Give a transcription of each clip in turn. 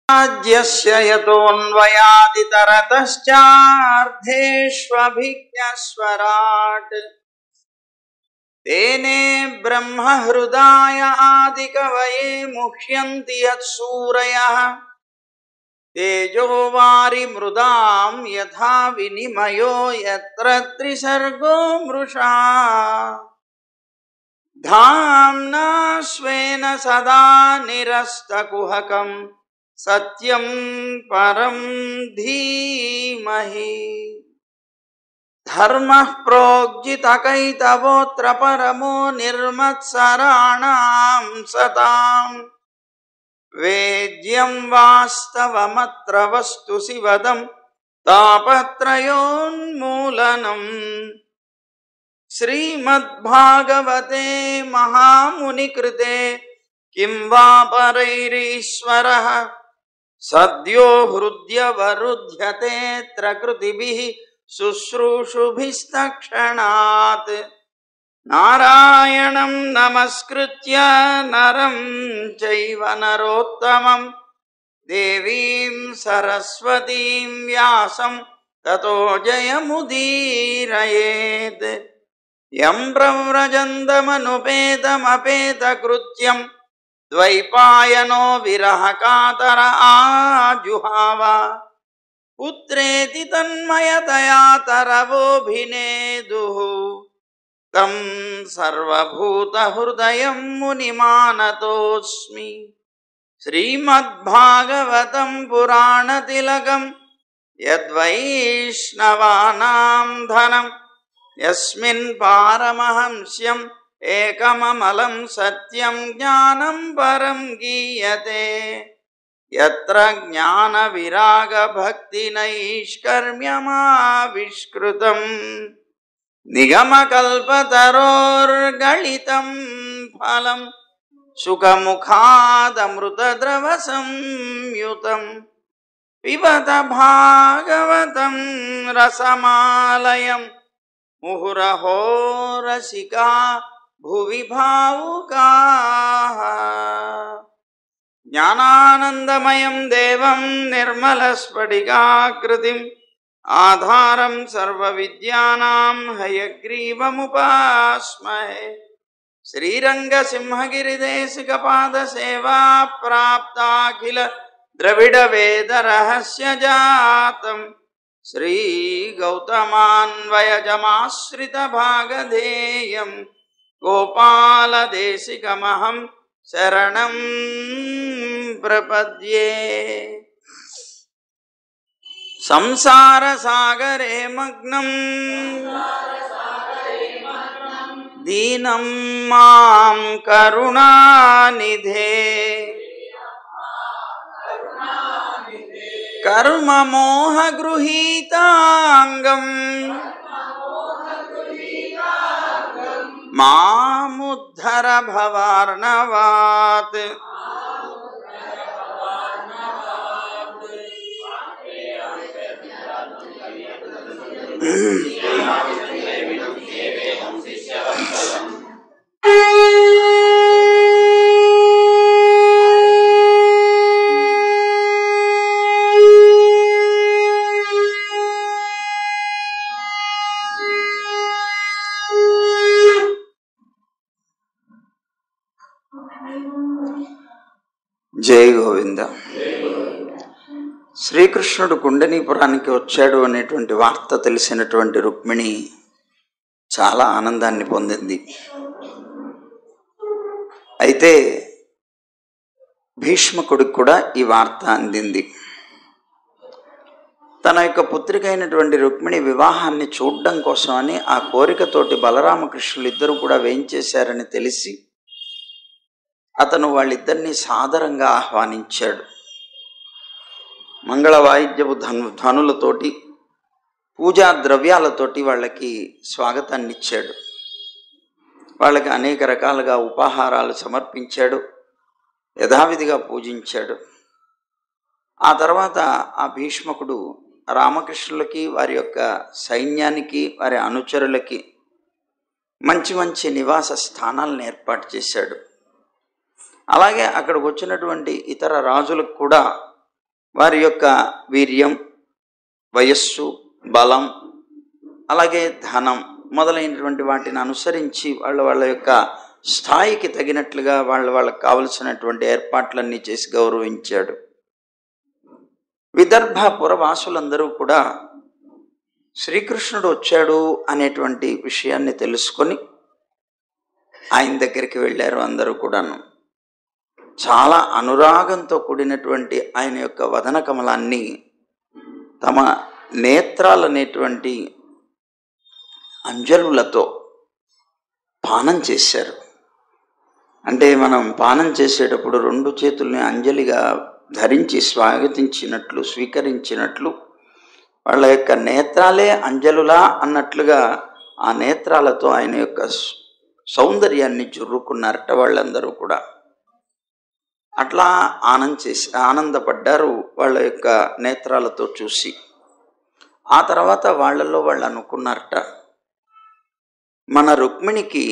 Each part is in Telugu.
రాజ్యస్య యతోన్వయాదితరతశ్చార్థేష్వభిజ్ఞస్వరాట్ తేనే బ్రహ్మహృదాయ ఆదికవయే ముహ్యంతి యత్సూరయః తేజో వారిమృదాం యథా వినిమయో యత్ర త్రిసర్గో మృషా ధామ్నా స్వేన సదా నిరస్తకుహకం సత్యం పరం ధీమహి ధర్మః ప్రోజ్జితకైతవోత్ర పరమో నిర్మత్సరాణాం సతాం వేద్యం వాస్తవమత్ర వస్తు శివదం తాపత్రయోన్మూలనం. శ్రీమద్భాగవతే మహామునికృతే కిం వా పరైరీశ్వరః సద్యో హృద్యవరుధ్యతేత్ర కృతిభిః శుశ్రూషుభిస్తక్షణాత్. నారాయణం నమస్కృత్య నరం చైవ నరోత్తమం దేవీం సరస్వతీం వ్యాసం తతో జయముదీరయేత్. యం ప్రవ్రజంతమనుపేతమపేతకృత్యం ద్వైపాయనో విరహకాతర ఆజుహావ. పుత్రేతి తన్మయతయా తరవోభినేదుః తం సర్వభూతహృదయం మునిమానతోస్మి. శ్రీమద్భాగవతం పురాణతిలకం యద్వైష్ణవానాం ధనం యస్మిన్ పారమహంస్యం ఏకమమలం సత్యం జ్ఞానం పరం గీయతే. యత్ర జ్ఞాన విరాగ భక్తి నైష్కర్మ్యమావిష్కృతం నిగమకల్పతరోర్గళితం ఫలం సుఖముఖాదమృతద్రవ సంయుతం. పిబత భాగవతం రసమాలయం ముహురహో రసికా భువి భావుకాః. జ్ఞానానందమయం దేవం నిర్మలస్ఫటికాకృతిం ఆధారం సర్వవిద్యానాం హయగ్రీవముపాస్మహే. శ్రీరంగసింహగిరిదేశికపాదసేవా ప్రాప్తాఖిల ద్రవిడ వేద రహస్య జాతం శ్రీగౌతమాన్వయజమాశ్రిత భాగధేయం గోపాలదేశికమహం శరణం ప్రపద్యే. సంసార సాగరే మగ్నం దీనం మాం కరుణానిధే. కర్మ మోహ గృహీతాంగం మాముద్ధర భవార్ణవాత్. జై గోవింద. శ్రీకృష్ణుడు కుండనీపురానికి వచ్చాడు అనేటువంటి వార్త తెలిసినటువంటి రుక్మిణి చాలా ఆనందాన్ని పొందింది. అయితే భీష్మకుడికి కూడా ఈ వార్త అందింది. తన యొక్క పుత్రిక అయినటువంటి రుక్మిణి వివాహాన్ని చూడడం కోసమని ఆ కోరికతోటి బలరామకృష్ణులు ఇద్దరు కూడా వేయించేశారని తెలిసి అతను వాళ్ళిద్దరినీ సాదరంగా ఆహ్వానించాడు. మంగళ వాయిద్యపు ధ్వనులతోటి పూజా ద్రవ్యాలతోటి వాళ్ళకి స్వాగతాన్ని ఇచ్చాడు. వాళ్ళకి అనేక రకాలుగా ఉపాహారాలు సమర్పించాడు, యథావిధిగా పూజించాడు. ఆ తర్వాత ఆ భీష్మకుడు రామకృష్ణులకి వారి యొక్క సైన్యానికి వారి అనుచరులకి మంచి మంచి నివాస స్థానాలను ఏర్పాటు చేశాడు. అలాగే అక్కడికి వచ్చినటువంటి ఇతర రాజులకు కూడా వారి యొక్క వీర్యం, వయస్సు, బలం, అలాగే ధనం మొదలైనటువంటి వాటిని అనుసరించి వాళ్ళ యొక్క స్థాయికి తగినట్లుగా వాళ్ళకి కావలసినటువంటి ఏర్పాట్లన్నీ చేసి గౌరవించాడు. విదర్భ పురవాసులందరూ కూడా శ్రీకృష్ణుడు వచ్చాడు అనేటువంటి విషయాన్ని తెలుసుకొని ఆయన దగ్గరికి వెళ్ళారు. అందరూ కూడాను చాలా అనురాగంతో కూడినటువంటి ఆయన యొక్క వదన కమలాన్ని తమ నేత్రాలనేటువంటి అంజలులతో పానం చేశారు. అంటే మనం పానం చేసేటప్పుడు 2 చేతుల్ని అంజలిగా ధరించి స్వాగతించినట్లు, స్వీకరించినట్లు వాళ్ళ యొక్క నేత్రాలే అంజలులా అన్నట్లుగా ఆ నేత్రాలతో ఆయన యొక్క సౌందర్యాన్ని జుర్రుకున్నారట వాళ్ళందరూ కూడా. అట్లా ఆనందపడ్డారు వాళ్ళ యొక్క నేత్రాలతో చూసి. ఆ తర్వాత వాళ్ళల్లో వాళ్ళు అనుకున్నారట, మన రుక్మిణికి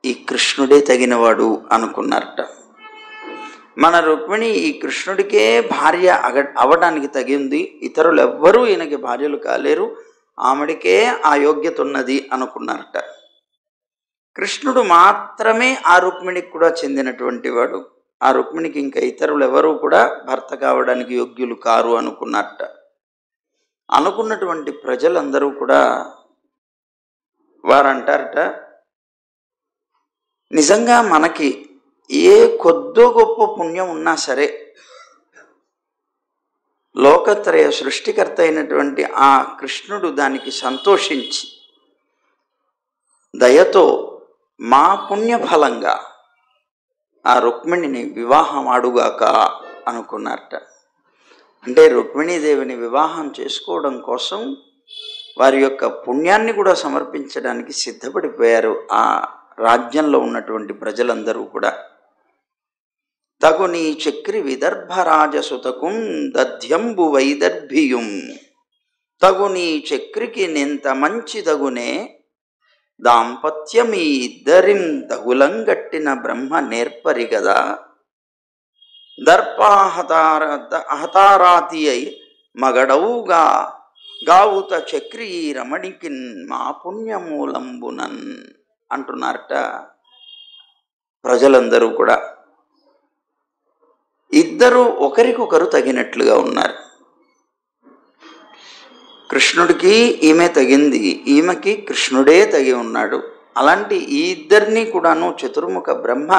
ఈ కృష్ణుడే తగినవాడు అనుకున్నారట. మన రుక్మిణి ఈ కృష్ణుడికే భార్య అవడానికి తగింది, ఇతరులు ఎవ్వరూ ఈయనకి భార్యలు కాలేరు, ఆమెడికే ఆ యోగ్యత ఉన్నది అనుకున్నారట. కృష్ణుడు మాత్రమే ఆ రుక్మిణికి కూడా చెందినటువంటి వాడు, ఆ రుక్మిణికి ఇంకా ఇతరులు ఎవరూ కూడా భర్త కావడానికి యోగ్యులు కారు అనుకున్నారట. అనుకున్నటువంటి ప్రజలందరూ కూడా వారంటారట, నిజంగా మనకి ఏ కొద్దో గొప్ప పుణ్యం ఉన్నా సరే లోకత్రయ సృష్టికర్త అయినటువంటి ఆ కృష్ణుడు దానికి సంతోషించి దయతో మా పుణ్యఫలంగా ఆ రుక్మిణిని వివాహం ఆడుగాక అనుకున్నారట. అంటే రుక్మిణీదేవిని వివాహం చేసుకోవడం కోసం వారి యొక్క పుణ్యాన్ని కూడా సమర్పించడానికి సిద్ధపడిపోయారు ఆ రాజ్యంలో ఉన్నటువంటి ప్రజలందరూ కూడా. తగుని చక్రి విదర్భరాజసుతకుం దధ్యంబు వైదర్భియుం, తగుని చక్రికి నింత మంచి తగునే దాంపత్యమీ ఇద్దరిం తగులంగట్టిన బ్రహ్మ నేర్పరి గదా, దర్పాహతారాతి అయి మగడవుగా గావుత చక్రి రమణికిన్ మా పుణ్యమూలంబునన్ అంటున్నారట ప్రజలందరూ కూడా. ఇద్దరు ఒకరికొకరు తగినట్లుగా ఉన్నారు. కృష్ణుడికి ఈమె తగింది, ఈమెకి కృష్ణుడే తగి ఉన్నాడు. అలాంటి ఈ ఇద్దరినీ కూడాను చతుర్ముఖ బ్రహ్మ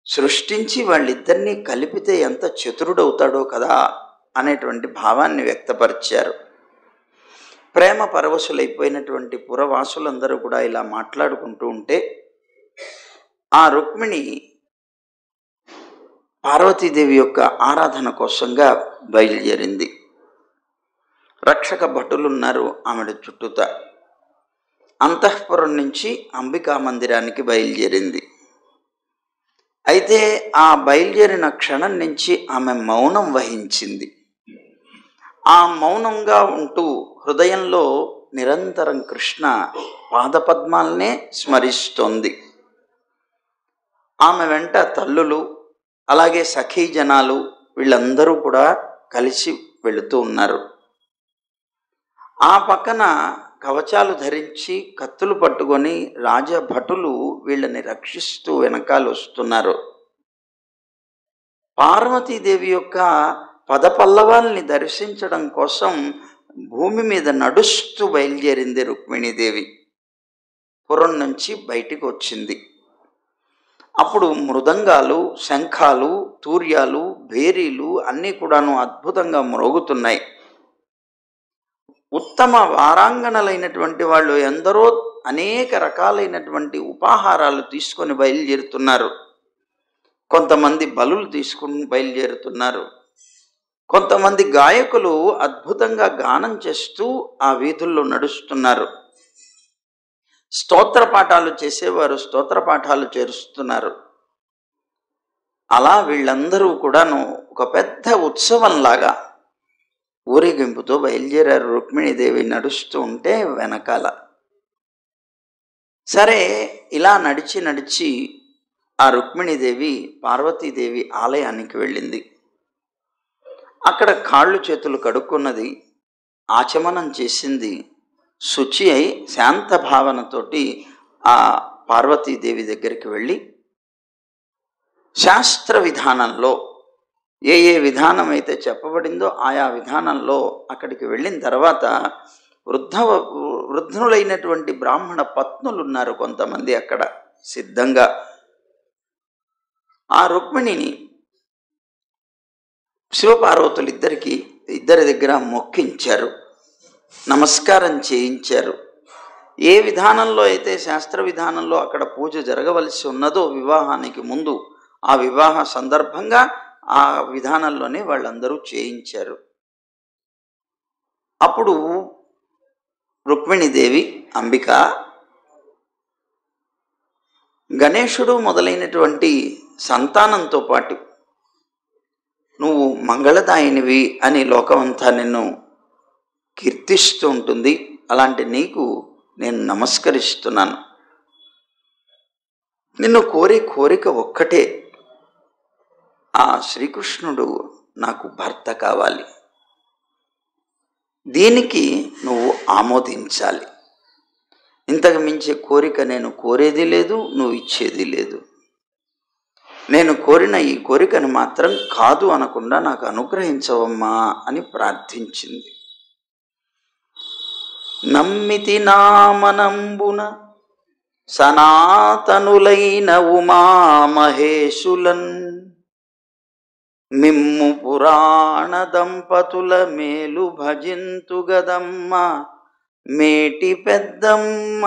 సృష్టించి వాళ్ళిద్దరినీ కలిపితే ఎంత చతురుడవుతాడో కదా అనేటువంటి భావాన్ని వ్యక్తపరిచారు. ప్రేమ పరవశులైపోయినటువంటి పురవాసులందరూ కూడా ఇలా మాట్లాడుకుంటూ ఉంటే ఆ రుక్మిణి పార్వతీదేవి యొక్క ఆరాధన కోసంగా బయలుదేరింది. రక్షక భటులున్నారు ఆమెడ చుట్టూత. అంతఃపురం నుంచి అంబికా మందిరానికి బయలుదేరింది. అయితే ఆ బయలుదేరిన క్షణం నుంచి ఆమె మౌనం వహించింది. ఆ మౌనంగా ఉంటూ హృదయంలో నిరంతరం కృష్ణ పాదపద్మాలనే స్మరిస్తోంది. ఆమె వెంట తల్లులు, అలాగే సఖీ జనాలు వీళ్ళందరూ కూడా కలిసి వెళుతూ ఉన్నారు. ఆ పక్కన కవచాలు ధరించి కత్తులు పట్టుకొని రాజభటులు వీళ్ళని రక్షిస్తూ వెనకాల వస్తున్నారు. పార్వతీదేవి యొక్క పదపల్లవాల్ని దర్శించడం కోసం భూమి మీద నడుస్తూ బయలుదేరింది రుక్మిణీదేవి. పురం నుంచి బయటికి వచ్చింది. అప్పుడు మృదంగాలు, శంఖాలు, తూర్యాలు, భేరీలు అన్నీ కూడాను అద్భుతంగా మ్రోగుతున్నాయి. ఉత్తమ వారాంగణలైనటువంటి వాళ్ళు ఎందరో అనేక రకాలైనటువంటి ఉపాహారాలు తీసుకొని బయలుదేరుతున్నారు. కొంతమంది బలులు తీసుకుని బయలుదేరుతున్నారు. కొంతమంది గాయకులు అద్భుతంగా గానం చేస్తూ ఆ వీధుల్లో నడుస్తున్నారు. స్తోత్ర పాఠాలు చేసేవారు స్తోత్ర పాఠాలు చేరుస్తున్నారు. అలా వీళ్ళందరూ కూడాను ఒక పెద్ద ఉత్సవంలాగా ఊరేగింపుతో బయలుదేరారు. రుక్మిణీదేవి నడుస్తూ ఉంటే వెనకాల. సరే, ఇలా నడిచి ఆ రుక్మిణీదేవి పార్వతీదేవి ఆలయానికి వెళ్ళింది. అక్కడ కాళ్ళు చేతులు కడుక్కున్నది, ఆచమనం చేసింది. శుచి అయి శాంత భావనతోటి ఆ పార్వతీదేవి దగ్గరికి వెళ్ళి శాస్త్ర విధానంలో ఏ ఏ విధానం అయితే చెప్పబడిందో ఆయా విధానంలో అక్కడికి వెళ్ళిన తర్వాత వృద్ధులైనటువంటి బ్రాహ్మణ పత్నులు ఉన్నారు కొంతమంది అక్కడ సిద్ధంగా. ఆ రుక్మిణిని శివపార్వతులు ఇద్దరి దగ్గర మొక్కించారు, నమస్కారం చేయించారు. ఏ విధానంలో అయితే శాస్త్ర విధానంలో అక్కడ పూజ జరగవలసి ఉన్నదో వివాహానికి ముందు, ఆ వివాహ సందర్భంగా ఆ విధానంలోనే వాళ్ళందరూ చేయించారు. అప్పుడు రుక్మిణీదేవి, అంబిక, గణేశుడు మొదలైనటువంటి సంతానంతో పాటు నువ్వు మంగళదాయినివి అని లోకమంతా నిన్ను కీర్తిస్తూ ఉంటుంది. అలాంటి నీకు నేను నమస్కరిస్తున్నాను. నిన్ను కోరే కోరిక ఒక్కటే, ఆ శ్రీకృష్ణుడు నాకు భర్త కావాలి. దీనికి నువ్వు ఆమోదించాలి. ఇంతకు మించే కోరిక నేను కోరేది లేదు, నువ్వు ఇచ్చేది లేదు. నేను కోరిన ఈ కోరికను మాత్రం కాదు అనకుండా నాకు అనుగ్రహించవమ్మా అని ప్రార్థించింది. నమ్మితి నామనంబున సనాతనులైన ఉమామహేశులన్ మిమ్ము పురాణ దంపతుల మేలు భజింతుగదమ్మ మేటి పెద్దమ్మ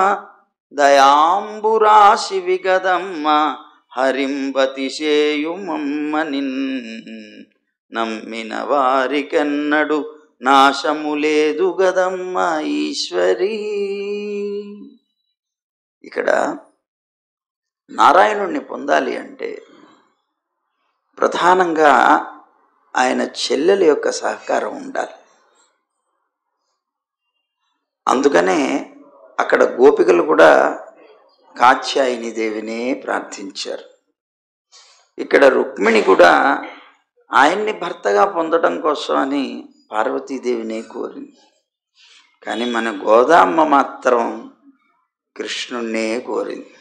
దయాంబురాశి విగదమ్మ హరింపతిశేయుమమ్మనిన్ నమ్మిన వారికెన్నడు నాశము లేదు గదమ్మ ఈశ్వరీ. ఇక్కడ నారాయణుణ్ణి పొందాలి అంటే ప్రధానంగా ఆయన చెల్లెల యొక్క సహకారం ఉండాలి. అందుకనే అక్కడ గోపికలు కూడా కాత్యాయని దేవినే ప్రార్థించారు. ఇక్కడ రుక్మిణి కూడా ఆయన్ని భర్తగా పొందడం కోసం అని పార్వతీదేవినే కోరింది. కానీ మన గోదామ్మ మాత్రం కృష్ణుణ్ణే కోరింది.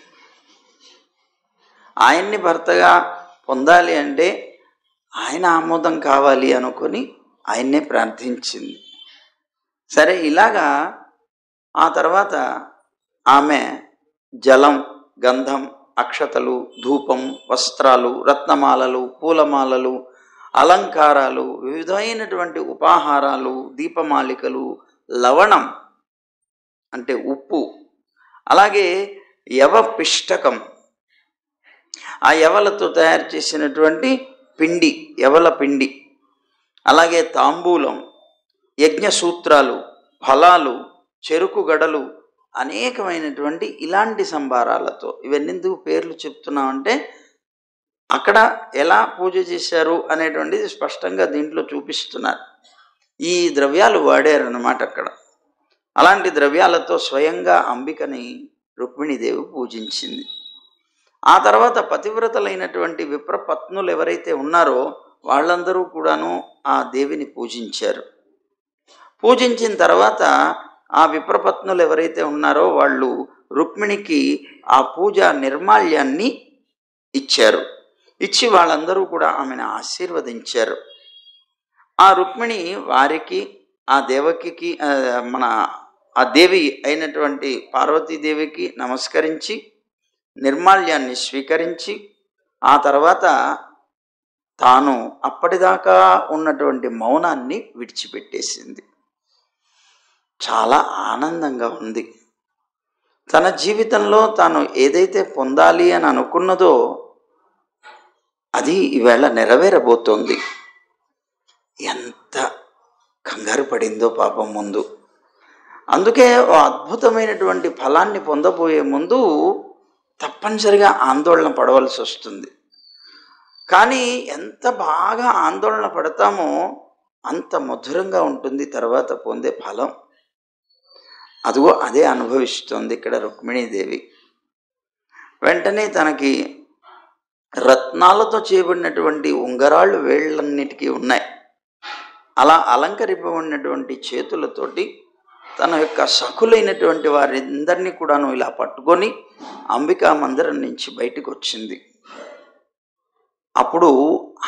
ఆయన్ని భర్తగా పొందాలి అంటే ఆయన ఆమోదం కావాలి అనుకొని ఆయన్నే ప్రార్థించింది. సరే, ఇలాగా ఆ తర్వాత ఆమె జలం, గంధం, అక్షతలు, ధూపం, వస్త్రాలు, రత్నమాలలు, పూలమాలలు, అలంకారాలు, వివిధమైనటువంటి ఉపాహారాలు, దీపమాలికలు, లవణం అంటే ఉప్పు, అలాగే యవ పిష్టకం, ఆ యవలతో తయారు చేసినటువంటి పిండి, యవల పిండి, అలాగే తాంబూలం, యజ్ఞసూత్రాలు, ఫలాలు, చెరుకు గడలు, అనేకమైనటువంటి ఇలాంటి సంభారాలతో, ఇవన్నెందుకు పేర్లు చెప్తున్నామంటే అక్కడ ఎలా పూజ చేశారు అనేటువంటిది స్పష్టంగా దీంట్లో చూపిస్తున్నారు. ఈ ద్రవ్యాలు వాడారన్నమాట అక్కడ. అలాంటి ద్రవ్యాలతో స్వయంగా అంబికని రుక్మిణీదేవి పూజించింది. ఆ తర్వాత పతివ్రతలైనటువంటి విప్రపత్నులు ఎవరైతే ఉన్నారో వాళ్ళందరూ కూడాను ఆ దేవిని పూజించారు. పూజించిన తర్వాత ఆ విప్రపత్నులు ఎవరైతే ఉన్నారో వాళ్ళు రుక్మిణికి ఆ పూజా నిర్మాల్యాన్ని ఇచ్చారు. ఇచ్చి వాళ్ళందరూ కూడా ఆమెను ఆశీర్వదించారు. ఆ రుక్మిణి వారికి, ఆ దేవకికి, ఆ దేవి అయినటువంటి పార్వతీదేవికి నమస్కరించి నిర్మాల్యాన్ని స్వీకరించి ఆ తర్వాత తాను అప్పటిదాకా ఉన్నటువంటి మౌనాన్ని విడిచిపెట్టేసింది. చాలా ఆనందంగా ఉంది. తన జీవితంలో తాను ఏదైతే పొందాలి అని అనుకున్నదో అది ఈవేళ నెరవేరబోతోంది. ఎంత కంగారు పడిందో పాపం ముందు. అందుకే ఓ అద్భుతమైనటువంటి ఫలాన్ని పొందబోయే ముందు తప్పనిసరిగా ఆందోళన పడవలసి వస్తుంది. కానీ ఎంత బాగా ఆందోళన పడతామో అంత మధురంగా ఉంటుంది తర్వాత పొందే ఫలం. అదిగో అదే అనుభవిస్తుంది ఇక్కడ రుక్మిణీదేవి. వెంటనే తనకి రత్నాలతో చేయబడినటువంటి ఉంగరాళ్ళు వేళ్ళన్నిటికీ ఉన్నాయి. అలా అలంకరింపబడినటువంటి చేతులతోటి తన యొక్క సఖులైనటువంటి వారందరినీ కూడాను ఇలా పట్టుకొని అంబికా మందిరం నుంచి బయటకు వచ్చింది. అప్పుడు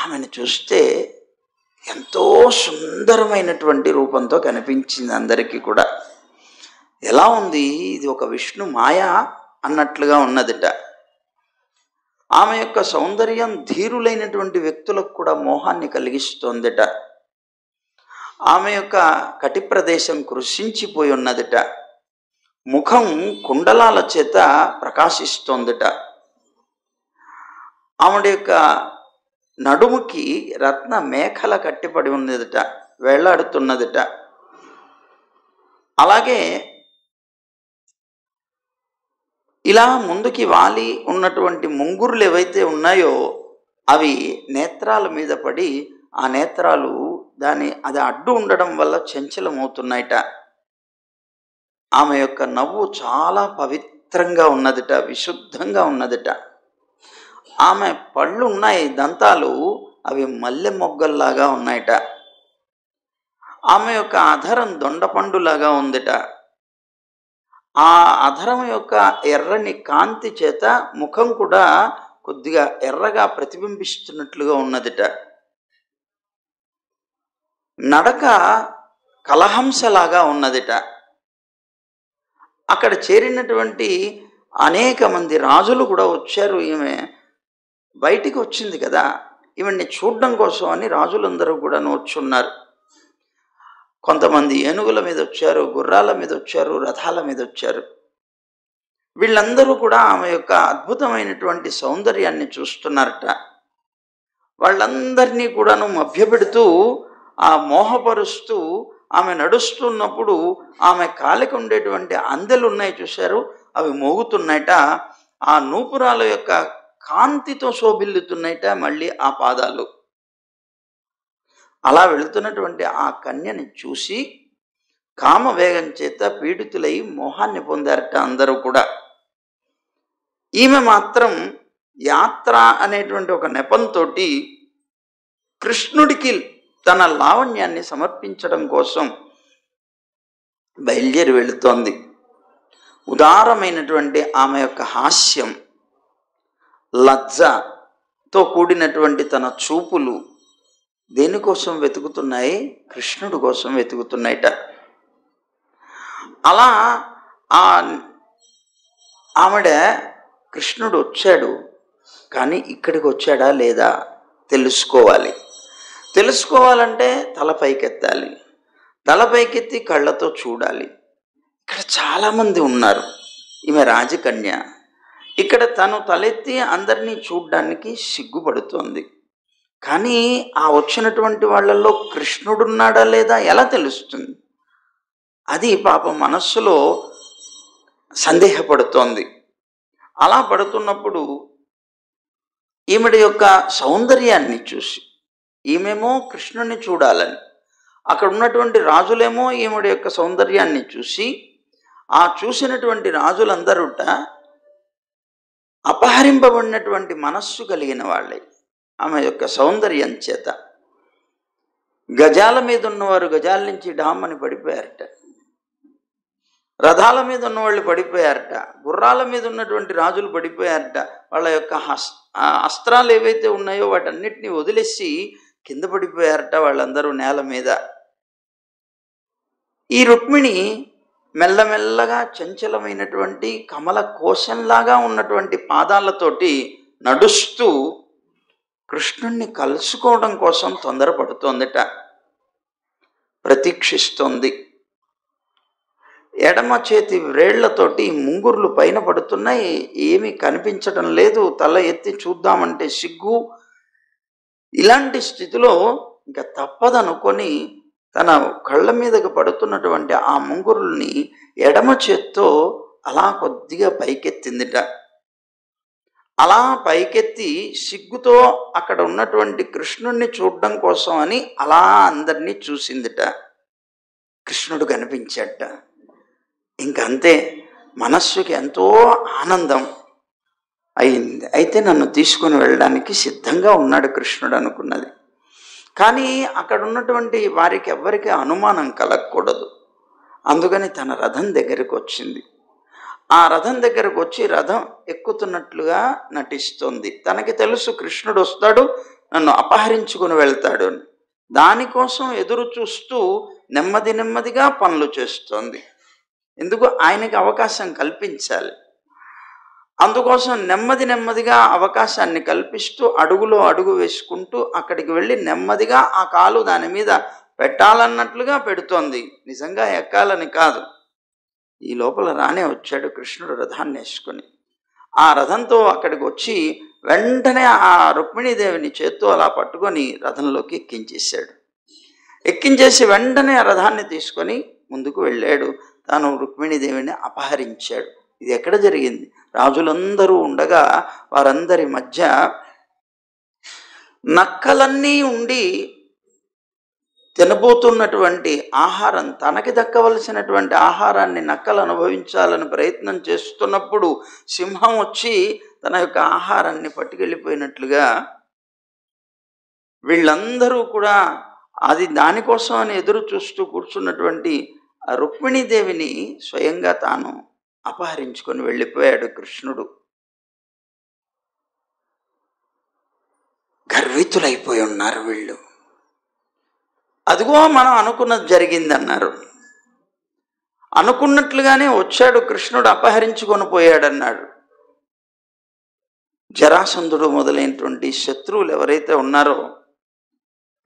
ఆమెను చూస్తే ఎంతో సుందరమైనటువంటి రూపంతో కనిపించింది అందరికీ కూడా. ఎలా ఉంది, ఇది ఒక విష్ణు మాయ అన్నట్లుగా ఉన్నదిట. ఆమె యొక్క సౌందర్యం ధీరులైనటువంటి వ్యక్తులకు కూడా మోహాన్ని కలిగిస్తోందిట. ఆమె యొక్క కటి ప్రదేశం కృషించిపోయి ఉన్నదిట. ముఖం కుండలాల చేత ప్రకాశిస్తోందిట. ఆమె యొక్క నడుముకి రత్న మేఖల కట్టిపడి ఉన్నదిట, వేళ్లాడుతున్నదిట. అలాగే ఇలా ముందుకి వాలి ఉన్నటువంటి ముంగురులు ఏవైతే ఉన్నాయో అవి నేత్రాల మీద పడి ఆ నేత్రాలు అది అడ్డు ఉండడం వల్ల చంచలమవుతున్నాయిట. ఆమె యొక్క నవ్వు చాలా పవిత్రంగా ఉన్నదిట, విశుద్ధంగా ఉన్నదిట. ఆమె పళ్ళు ఉన్నాయి, దంతాలు, అవి మల్లె మొగ్గల్లాగా ఉన్నాయిట. ఆమె యొక్క అధరం దొండపండులాగా ఉందిట. ఆ అధరం యొక్క ఎర్రని కాంతి చేత ముఖం కూడా కొద్దిగా ఎర్రగా ప్రతిబింబిస్తున్నట్లుగా ఉన్నదిట. నడక కలహంసలాగా ఉన్నదిట. అక్కడ చేరినటువంటి అనేక మంది రాజులు కూడా వచ్చారు. ఈమె బయటికి వచ్చింది కదా, ఈమెని చూడడం కోసం అని రాజులందరూ కూడా వచ్చున్నారు. కొంతమంది ఏనుగుల మీద వచ్చారు, గుర్రాల మీద వచ్చారు, రథాల మీద వచ్చారు. వీళ్ళందరూ కూడా ఆమె యొక్క అద్భుతమైనటువంటి సౌందర్యాన్ని చూస్తున్నారట. వాళ్ళందరినీ కూడాను మభ్యపెడుతూ ఆ మోహపరుస్తూ ఆమె నడుస్తున్నప్పుడు ఆమె కాలికి ఉండేటువంటి అందెలు ఉన్నాయి చూశారు, అవి మోగుతున్నాయట. ఆ నూపురాల యొక్క కాంతితో శోభిల్లుతున్నాయట మళ్ళీ ఆ పాదాలు. అలా వెళుతున్నటువంటి ఆ కన్యని చూసి కామవేగం చేత పీడితులై మోహాన్ని పొందారట అందరూ కూడా. ఈమె మాత్రం యాత్ర అనేటువంటి ఒక నెపంతో కృష్ణుడికి తన లావణ్యాన్ని సమర్పించడం కోసం బయలుదేరి వెళుతోంది. ఉదారమైనటువంటి ఆమె యొక్క హాస్యం, లజ్జతో కూడినటువంటి తన చూపులు దేనికోసం వెతుకుతున్నాయి? కృష్ణుడి కోసం వెతుకుతున్నాయిట. అలా ఆవిడ కృష్ణుడు వచ్చాడు, కానీ ఇక్కడికి వచ్చాడా లేదా తెలుసుకోవాలంటే తల పైకెత్తాలి, తల పైకెత్తి కళ్ళతో చూడాలి. ఇక్కడ చాలామంది ఉన్నారు, ఈమె రాజకన్య. ఇక్కడ తను తలెత్తి అందరినీ చూడ్డానికి సిగ్గుపడుతోంది. కానీ ఆ వచ్చినటువంటి వాళ్ళల్లో కృష్ణుడున్నాడా లేదా ఎలా తెలుస్తుంది? అది పాప మనస్సులో సందేహపడుతోంది. అలా పడుతున్నప్పుడు ఈమెడి యొక్క సౌందర్యాన్ని చూసి, ఈమెమో కృష్ణుని చూడాలని, అక్కడ ఉన్నటువంటి రాజులేమో ఈమెడి యొక్క సౌందర్యాన్ని చూసి, ఆ చూసినటువంటి రాజులందరూట అపహరింపబడినటువంటి మనస్సు కలిగిన వాళ్ళే ఆమె యొక్క సౌందర్యం చేత. గజాల మీద ఉన్నవారు గజాల నుంచి డామ్మని పడిపోయారట, రథాల మీద ఉన్నవాళ్ళు పడిపోయారట, గుర్రాల మీద ఉన్నటువంటి రాజులు పడిపోయారట. వాళ్ళ యొక్క అస్త్రాలు ఏవైతే ఉన్నాయో వాటన్నిటిని వదిలేసి కింద పడిపోయారట వాళ్ళందరూ నేల మీద. ఈ రుక్మిణి మెల్లమెల్లగా చంచలమైనటువంటి కమల కోశంలాగా ఉన్నటువంటి పాదాలతోటి నడుస్తూ కృష్ణుణ్ణి కలుసుకోవడం కోసం తొందరపడుతోందిట, ప్రతీక్షిస్తోంది. ఎడమ చేతి వ్రేళ్లతోటి ముంగుర్లు పైన పడుతున్నాయి, ఏమీ కనిపించడం లేదు. తల ఎత్తి చూద్దామంటే సిగ్గు. ఇలాంటి స్థితిలో ఇంకా తప్పదనుకొని తన కళ్ళ మీదకి పడుతున్నటువంటి ఆ ముంగురుల్ని ఎడమ చేత్తో అలా కొద్దిగా పైకెత్తిందిట. అలా పైకెత్తి సిగ్గుతో అక్కడ ఉన్నటువంటి కృష్ణుణ్ణి చూడడం కోసం అని అలా అందరినీ చూసిందిట. కృష్ణుడు కనిపించాట. ఇంకంతే, మనస్సుకి ఎంతో ఆనందం. అయింది. అయితే నన్ను తీసుకుని వెళ్ళడానికి సిద్ధంగా ఉన్నాడు కృష్ణుడు అనుకున్నది. కానీ అక్కడ ఉన్నటువంటి వారికి ఎవ్వరికీ అనుమానం కలగకూడదు. అందుకని తన రథం దగ్గరకు వచ్చింది. ఆ రథం దగ్గరకు వచ్చి రథం ఎక్కుతున్నట్లుగా నటిస్తోంది. తనకి తెలుసు కృష్ణుడు వస్తాడు, నన్ను అపహరించుకుని వెళ్తాడు అని. దానికోసం ఎదురు చూస్తూ నెమ్మది నెమ్మదిగా పనులు చేస్తోంది. ఎందుకు? ఆయనకి అవకాశం కల్పించాలి. అందుకోసం నెమ్మది నెమ్మదిగా అవకాశాన్ని కల్పిస్తూ అడుగులో అడుగు వేసుకుంటూ అక్కడికి వెళ్ళి నెమ్మదిగా ఆ కాలు దాని మీద పెట్టాలన్నట్లుగా పెడుతోంది. నిజంగా ఎక్కాలని కాదు. ఈ లోపల రానే వచ్చాడు కృష్ణుడు రథాన్ని వేసుకుని. ఆ రథంతో అక్కడికి వచ్చి వెంటనే ఆ రుక్మిణీదేవిని చేత్తో అలా పట్టుకొని రథంలోకి ఎక్కించేశాడు. ఎక్కించేసి వెంటనే ఆ రథాన్ని తీసుకొని ముందుకు వెళ్ళాడు. తాను రుక్మిణీదేవిని అపహరించాడు. ఇది ఎక్కడ జరిగింది? రాజులందరూ ఉండగా వారందరి మధ్య నక్కలన్నీ ఉండి తినబోతున్నటువంటి ఆహారం, తనకి దక్కవలసినటువంటి ఆహారాన్ని నక్కలు అనుభవించాలని ప్రయత్నం చేస్తున్నప్పుడు సింహం వచ్చి తన యొక్క ఆహారాన్ని పట్టుకెళ్ళిపోయినట్లుగా వీళ్ళందరూ కూడా అది దానికోసం అని ఎదురు చూస్తూ కూర్చున్నటువంటి ఆ రుక్మిణీదేవిని స్వయంగా తాను అపహరించుకొని వెళ్ళిపోయాడు కృష్ణుడు. గర్వితులైపోయి ఉన్నారు వీళ్ళు. అదిగో మనం అనుకున్నది జరిగిందన్నారు. అనుకున్నట్లుగానే వచ్చాడు కృష్ణుడు, అపహరించుకొని పోయాడన్నాడు. జరాసంధుడు మొదలైనటువంటి శత్రువులు ఎవరైతే ఉన్నారో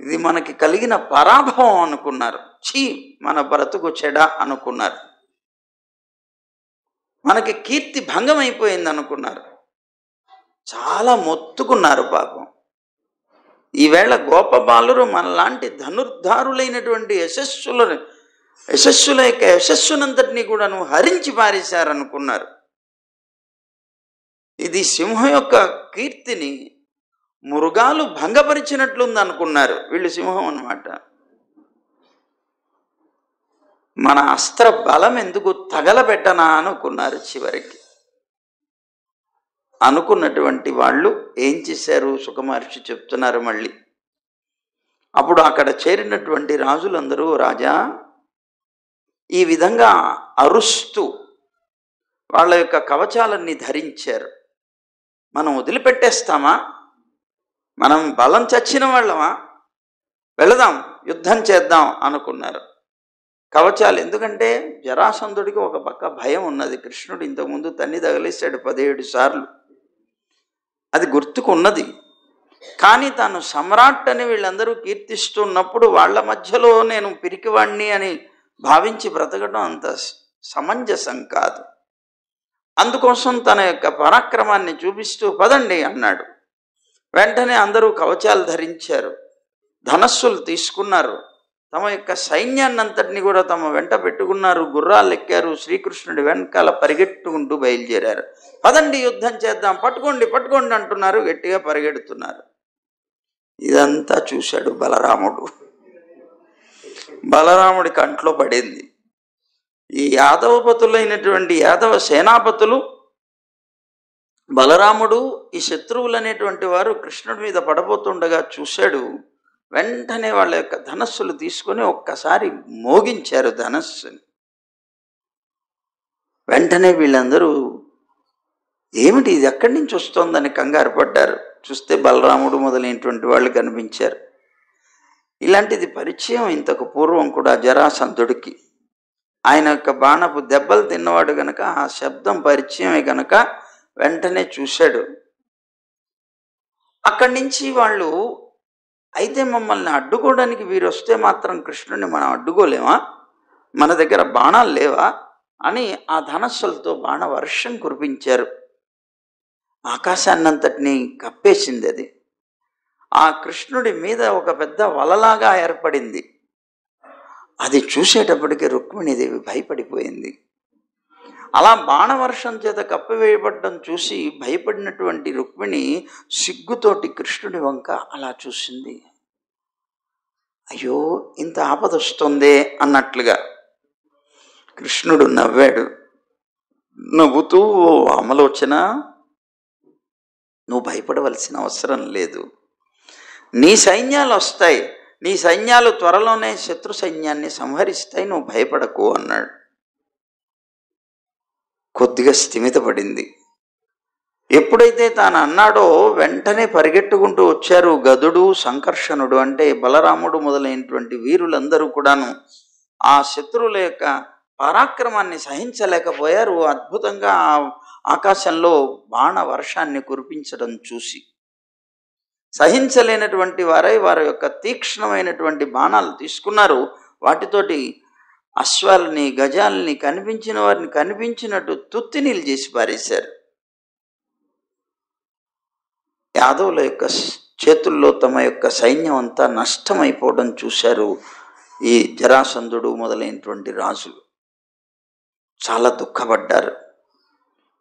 ఇది మనకి కలిగిన పరాభవం అనుకున్నారు. ఛీ, మన బ్రతుకు చెడ అనుకున్నారు. మనకి కీర్తి భంగం అయిపోయింది అనుకున్నారు. చాలా మొత్తుకున్నారు పాపం. ఈవేళ గోపబాలురు మనలాంటి ధనుర్ధారులైనటువంటి యశస్సుల యొక్క యశస్సునంతటినీ కూడా హరించి పారేశారనుకున్నారు. ఇది సింహం యొక్క కీర్తిని మృగాలు భంగపరిచినట్లుంది అనుకున్నారు. వీళ్ళు సింహం అన్నమాట. మన అస్త్ర బలం ఎందుకు తగలబెట్టనా అనుకున్నారు. చివరికి అనుకున్నటువంటి వాళ్ళు ఏం చేశారు? సుఖమహర్షి చెప్తున్నారు మళ్ళీ. అప్పుడు అక్కడ చేరినటువంటి రాజులందరూ, రాజా, ఈ విధంగా అరుస్తూ వాళ్ళ యొక్క కవచాలన్నీ ధరించారు. మనం వదిలిపెట్టేస్తామా? మనం బలం చచ్చిన వాళ్ళమా? వెళదాం, యుద్ధం చేద్దాం అనుకున్నారు. కవచాలు ఎందుకంటే జరాసంధుడికి ఒక పక్క భయం ఉన్నది. కృష్ణుడు ఇంతకుముందు తన్ని తగిలేశాడు 17 సార్లు. అది గుర్తుకున్నది. కానీ తాను సమ్రాట్ అని వీళ్ళందరూ కీర్తిస్తున్నప్పుడు వాళ్ళ మధ్యలో నేను పిరికివాణ్ణి అని భావించి బ్రతకడం అంత సమంజసం కాదు. అందుకోసం తన యొక్క పరాక్రమాన్ని చూపిస్తూ పదండి అన్నాడు. వెంటనే అందరూ కవచాలు ధరించారు, ధనస్సులు తీసుకున్నారు, తమ యొక్క సైన్యాన్నంతటిని కూడా తమ వెంట పెట్టుకున్నారు, గుర్రాలు ఎక్కారు, శ్రీకృష్ణుడి వెనకాల పరిగెట్టుకుంటూ బయలుదేరారు. పదండి, యుద్ధం చేద్దాం, పట్టుకోండి పట్టుకోండి అంటున్నారు, గట్టిగా పరిగెడుతున్నారు. ఇదంతా చూశాడు బలరాముడు. బలరాముడి కంట్లో పడింది. ఈ యాదవపతులైనటువంటి యాదవ సేనాపతులు, బలరాముడు, ఈ శత్రువులు అనేటువంటి వారు కృష్ణుడి మీద పడబోతుండగా చూశాడు. వెంటనే వాళ్ళ యొక్క ధనస్సులు తీసుకొని ఒక్కసారి మోగించారు ధనస్సుని. వెంటనే వీళ్ళందరూ ఏమిటి ఇది, ఎక్కడి నుంచి వస్తోందని కంగారు పడ్డారు. చూస్తే బలరాముడు మొదలైనటువంటి వాళ్ళు కనిపించారు. ఇలాంటిది పరిచయం ఇంతకు పూర్వం కూడా జరాసంధుడికి. ఆయన యొక్క బాణపు దెబ్బలు తిన్నవాడు గనక ఆ శబ్దం పరిచయమే గనక వెంటనే చూశాడు. అక్కడి నుంచి వాళ్ళు, అయితే మమ్మల్ని అడ్డుకోవడానికి వీరు వస్తే మాత్రం కృష్ణుడిని మనం అడ్డుకోలేమా? మన దగ్గర బాణాలు లేవా అని ఆ ధనస్సులతో బాణ వర్షం కురిపించారు. ఆకాశాన్నంతటినీ కప్పేసింది అది. ఆ కృష్ణుడి మీద ఒక పెద్ద వలలాగా ఏర్పడింది. అది చూసేటప్పటికి రుక్మిణీదేవి భయపడిపోయింది. అలా బాణవర్షం చేత కప్పివేయబడ్డం చూసి భయపడినటువంటి రుక్మిణి సిగ్గుతోటి కృష్ణుడి వంక అలా చూసింది. అయ్యో, ఇంత ఆపద వస్తుందే అన్నట్లుగా. కృష్ణుడు నవ్వాడు. నవ్వుతూ, ఓ అమలోచన, నువ్వు భయపడవలసిన అవసరం లేదు. నీ సైన్యాలు వస్తాయి, నీ సైన్యాలు త్వరలోనే శత్రు సైన్యాన్ని సంహరిస్తాయి, నువ్వు భయపడకు అన్నాడు. కొద్దిగా స్థిమితపడింది. ఎప్పుడైతే తాను అన్నాడో వెంటనే పరిగెట్టుకుంటూ వచ్చారు గదుడు, సంకర్షణుడు, అంటే బలరాముడు మొదలైనటువంటి వీరులందరూ కూడాను. ఆ శత్రువుల యొక్క పరాక్రమాన్ని సహించలేకపోయారు. అద్భుతంగా ఆకాశంలో బాణ వర్షాన్ని కురిపించడం చూసి సహించలేనటువంటి వారై వారి యొక్క తీక్ష్ణమైనటువంటి బాణాలు తీసుకున్నారు. వాటితోటి అశ్వాలని, గజాలని, కనిపించిన వారిని కనిపించినట్టు తుత్తినీలు చేసి పారేశారు. యాదవుల యొక్క చేతుల్లో తమ యొక్క సైన్యం అంతా నష్టమైపోవడం చూశారు ఈ జరాసంధుడు మొదలైనటువంటి రాజులు. చాలా దుఃఖపడ్డారు.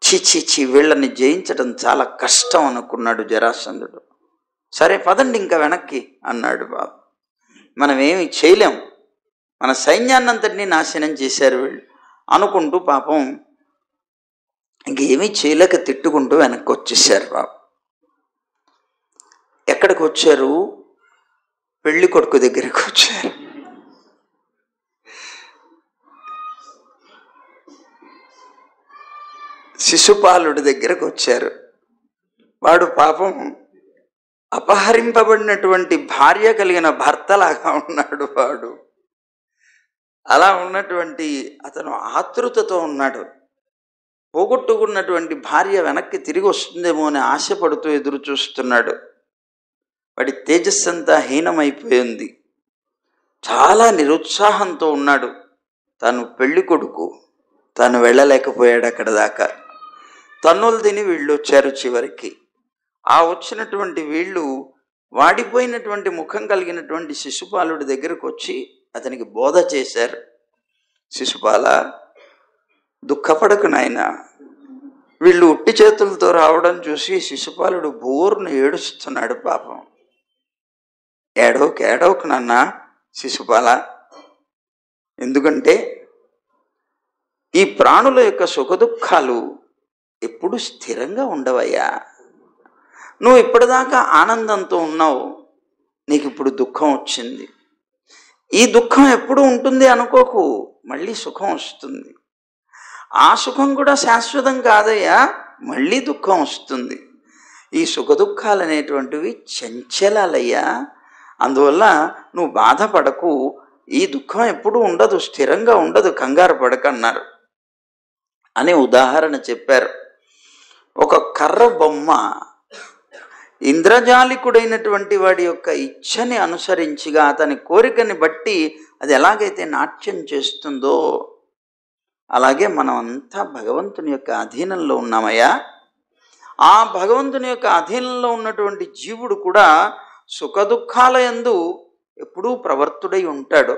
చీ వీళ్ళని జయించడం చాలా కష్టం అనుకున్నాడు జరాసంధుడు. సరే పదండి ఇంకా వెనక్కి అన్నాడు. బాబు, మనం ఏమి చేయలేం, మన సైన్యాన్నంతటినీ నాశనం చేశారు వీళ్ళు అనుకుంటూ పాపం ఇంకేమీ చేయలేక తిట్టుకుంటూ వెనక్కి వచ్చేసారు. బాబు ఎక్కడికి వచ్చారు? పెళ్లి కొడుకు దగ్గరికి వచ్చారు. శిశుపాలుడి దగ్గరకు వచ్చారు. వాడు పాపం అపహరింపబడినటువంటి భార్య కలిగిన భర్తలాగా ఉన్నాడు. వాడు అలా ఉన్నటువంటి అతను ఆతృతతో ఉన్నాడు. పోగొట్టుకున్నటువంటి భార్య వెనక్కి తిరిగి వస్తుందేమో అని ఆశపడుతూ ఎదురు చూస్తున్నాడు. వాడి తేజస్సంతా హీనమైపోయింది. చాలా నిరుత్సాహంతో ఉన్నాడు. తను పెళ్లి కొడుకు, తను వెళ్ళలేకపోయాడు అక్కడ దాకా. తన్నులు తిని వీళ్ళు వచ్చారు. చివరికి ఆ వచ్చినటువంటి వీళ్ళు వాడిపోయినటువంటి ముఖం కలిగినటువంటి శిశుపాలుడి దగ్గరకు వచ్చి అతనికి బోధ చేశారు. శిశుపాల, దుఃఖపడకు నాయన. వీళ్ళు ఉట్టి చేతులతో రావడం చూసి శిశుపాలుడు బోరును ఏడుస్తున్నాడు. పాపం, ఏడవకు నాన్న శిశుపాల. ఎందుకంటే ఈ ప్రాణుల యొక్క సుఖదుఖాలు ఎప్పుడు స్థిరంగా ఉండవయ్యా. నువ్వు ఇప్పటిదాకా ఆనందంతో ఉన్నావు, నీకు ఇప్పుడు దుఃఖం వచ్చింది. ఈ దుఃఖం ఎప్పుడు ఉంటుంది అనుకోకు, మళ్ళీ సుఖం వస్తుంది. ఆ సుఖం కూడా శాశ్వతం కాదయ్యా, మళ్ళీ దుఃఖం వస్తుంది. ఈ సుఖదుఖాలు అనేటువంటివి చంచలాలయ్యా. అందువల్ల నువ్వు బాధపడకు, ఈ దుఃఖం ఎప్పుడు ఉండదు, స్థిరంగా ఉండదు, కంగారు పడకన్నారు అనే ఉదాహరణ చెప్పారు. ఒక కర్ర బొమ్మ ఇంద్రజాలికుడైనటువంటి వాడి యొక్క ఇచ్ఛని అనుసరించిగా అతని కోరికని బట్టి అది ఎలాగైతే నాట్యం చేస్తుందో అలాగే మనం అంతా భగవంతుని యొక్క అధీనంలో ఉన్నామయ్యా. ఆ భగవంతుని యొక్క అధీనంలో ఉన్నటువంటి జీవుడు కూడా సుఖదుఖాల యందు ఎప్పుడూ ప్రవర్తుడై ఉంటాడు.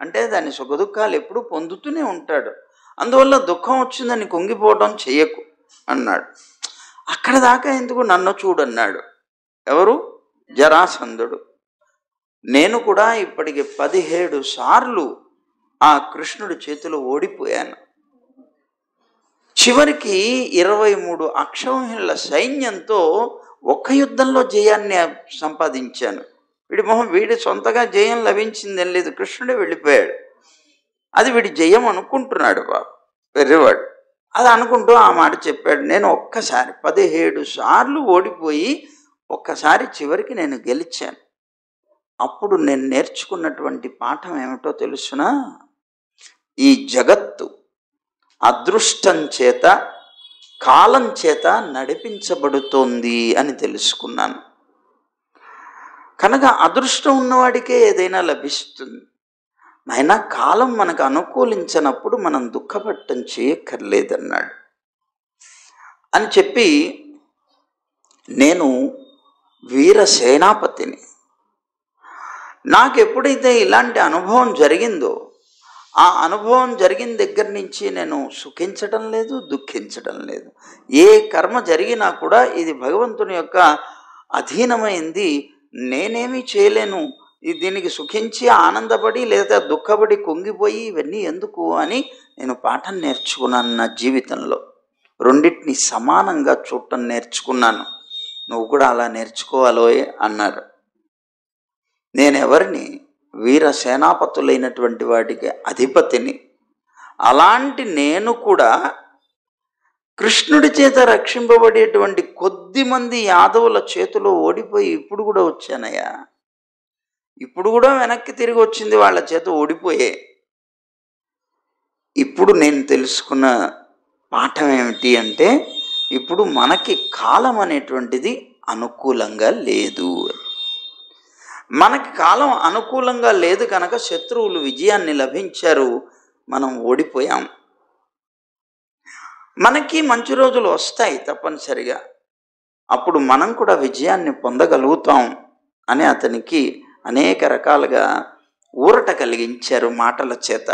అంటే దాని సుఖదుఖాలు ఎప్పుడూ పొందుతూనే ఉంటాడు. అందువల్ల దుఃఖం వచ్చిందని కుంగిపోవడం చెయ్యకు అన్నాడు. అక్కడ దాకా ఎందుకు, నన్ను చూడన్నాడు. ఎవరు? జరాసంధుడు. నేను కూడా ఇప్పటికి 17 సార్లు ఆ కృష్ణుడి చేతిలో ఓడిపోయాను. చివరికి 23 అక్షౌహిణుల సైన్యంతో ఒక్క యుద్ధంలో జయాన్ని సంపాదించాను. వీడి సొంతగా జయం లభించిందేం లేదు, కృష్ణుడే వెళ్ళిపోయాడు. అది వీడి జయం అనుకుంటున్నాడు. బాబు వెర్రివాడు. అది అనుకుంటూ ఆ మాట చెప్పాడు. నేను ఒక్కసారి 17 సార్లు ఓడిపోయి ఒక్కసారి చివరికి నేను గెలిచాను. అప్పుడు నేను నేర్చుకున్నటువంటి పాఠం ఏమిటో తెలుసునా? ఈ జగత్తు అదృష్టం చేత, కాలం చేత నడిపించబడుతోంది అని తెలుసుకున్నాను. కనుక అదృష్టం ఉన్నవాడికే ఏదైనా లభిస్తుంది. అయినా కాలం మనకు అనుకూలించినప్పుడు మనం దుఃఖపట్టం చేయక్కర్లేదన్నాడు. అని చెప్పి, నేను వీర సేనాపతిని. నాకు ఎప్పుడైతే ఇలాంటి అనుభవం జరిగిందో ఆ అనుభవం జరిగిన దగ్గర నుంచి నేను సుఖించడం లేదు, దుఃఖించడం లేదు. ఏ కర్మ జరిగినా కూడా ఇది భగవంతుని యొక్క అధీనమైంది, నేనేమీ చేయలేను, దీనికి సుఖించి ఆనందపడి లేదా దుఃఖపడి కుంగిపోయి ఇవన్నీ ఎందుకు అని నేను పాఠం నేర్చుకున్నాను. నా జీవితంలో రెండింటిని సమానంగా చూడటం నేర్చుకున్నాను. నువ్వు కూడా అలా నేర్చుకోవాలోయ్ అన్నారు. నేనెవరిని? వీర సేనాపతులైనటువంటి వాటికి అధిపతిని. అలాంటి నేను కూడా కృష్ణుడి చేత రక్షింపబడేటువంటి కొద్ది మంది యాదవుల చేతిలో ఓడిపోయి ఇప్పుడు కూడా వచ్చానయ్యా. ఇప్పుడు కూడా వెనక్కి తిరిగి వచ్చింది వాళ్ళ చేత ఓడిపోయే. ఇప్పుడు నేను తెలుసుకున్న పాఠం ఏమిటి అంటే, ఇప్పుడు మనకి కాలం అనేటువంటిది అనుకూలంగా లేదు. మనకి కాలం అనుకూలంగా లేదు కనుక శత్రువులు విజయాన్ని లభించారు, మనం ఓడిపోయాం. మనకి మంచి రోజులు వస్తాయి తప్పనిసరిగా, అప్పుడు మనం కూడా విజయాన్ని పొందగలుగుతాం అని అతనికి అనేక రకాలుగా ఊరట కలిగించారు మాటల చేత.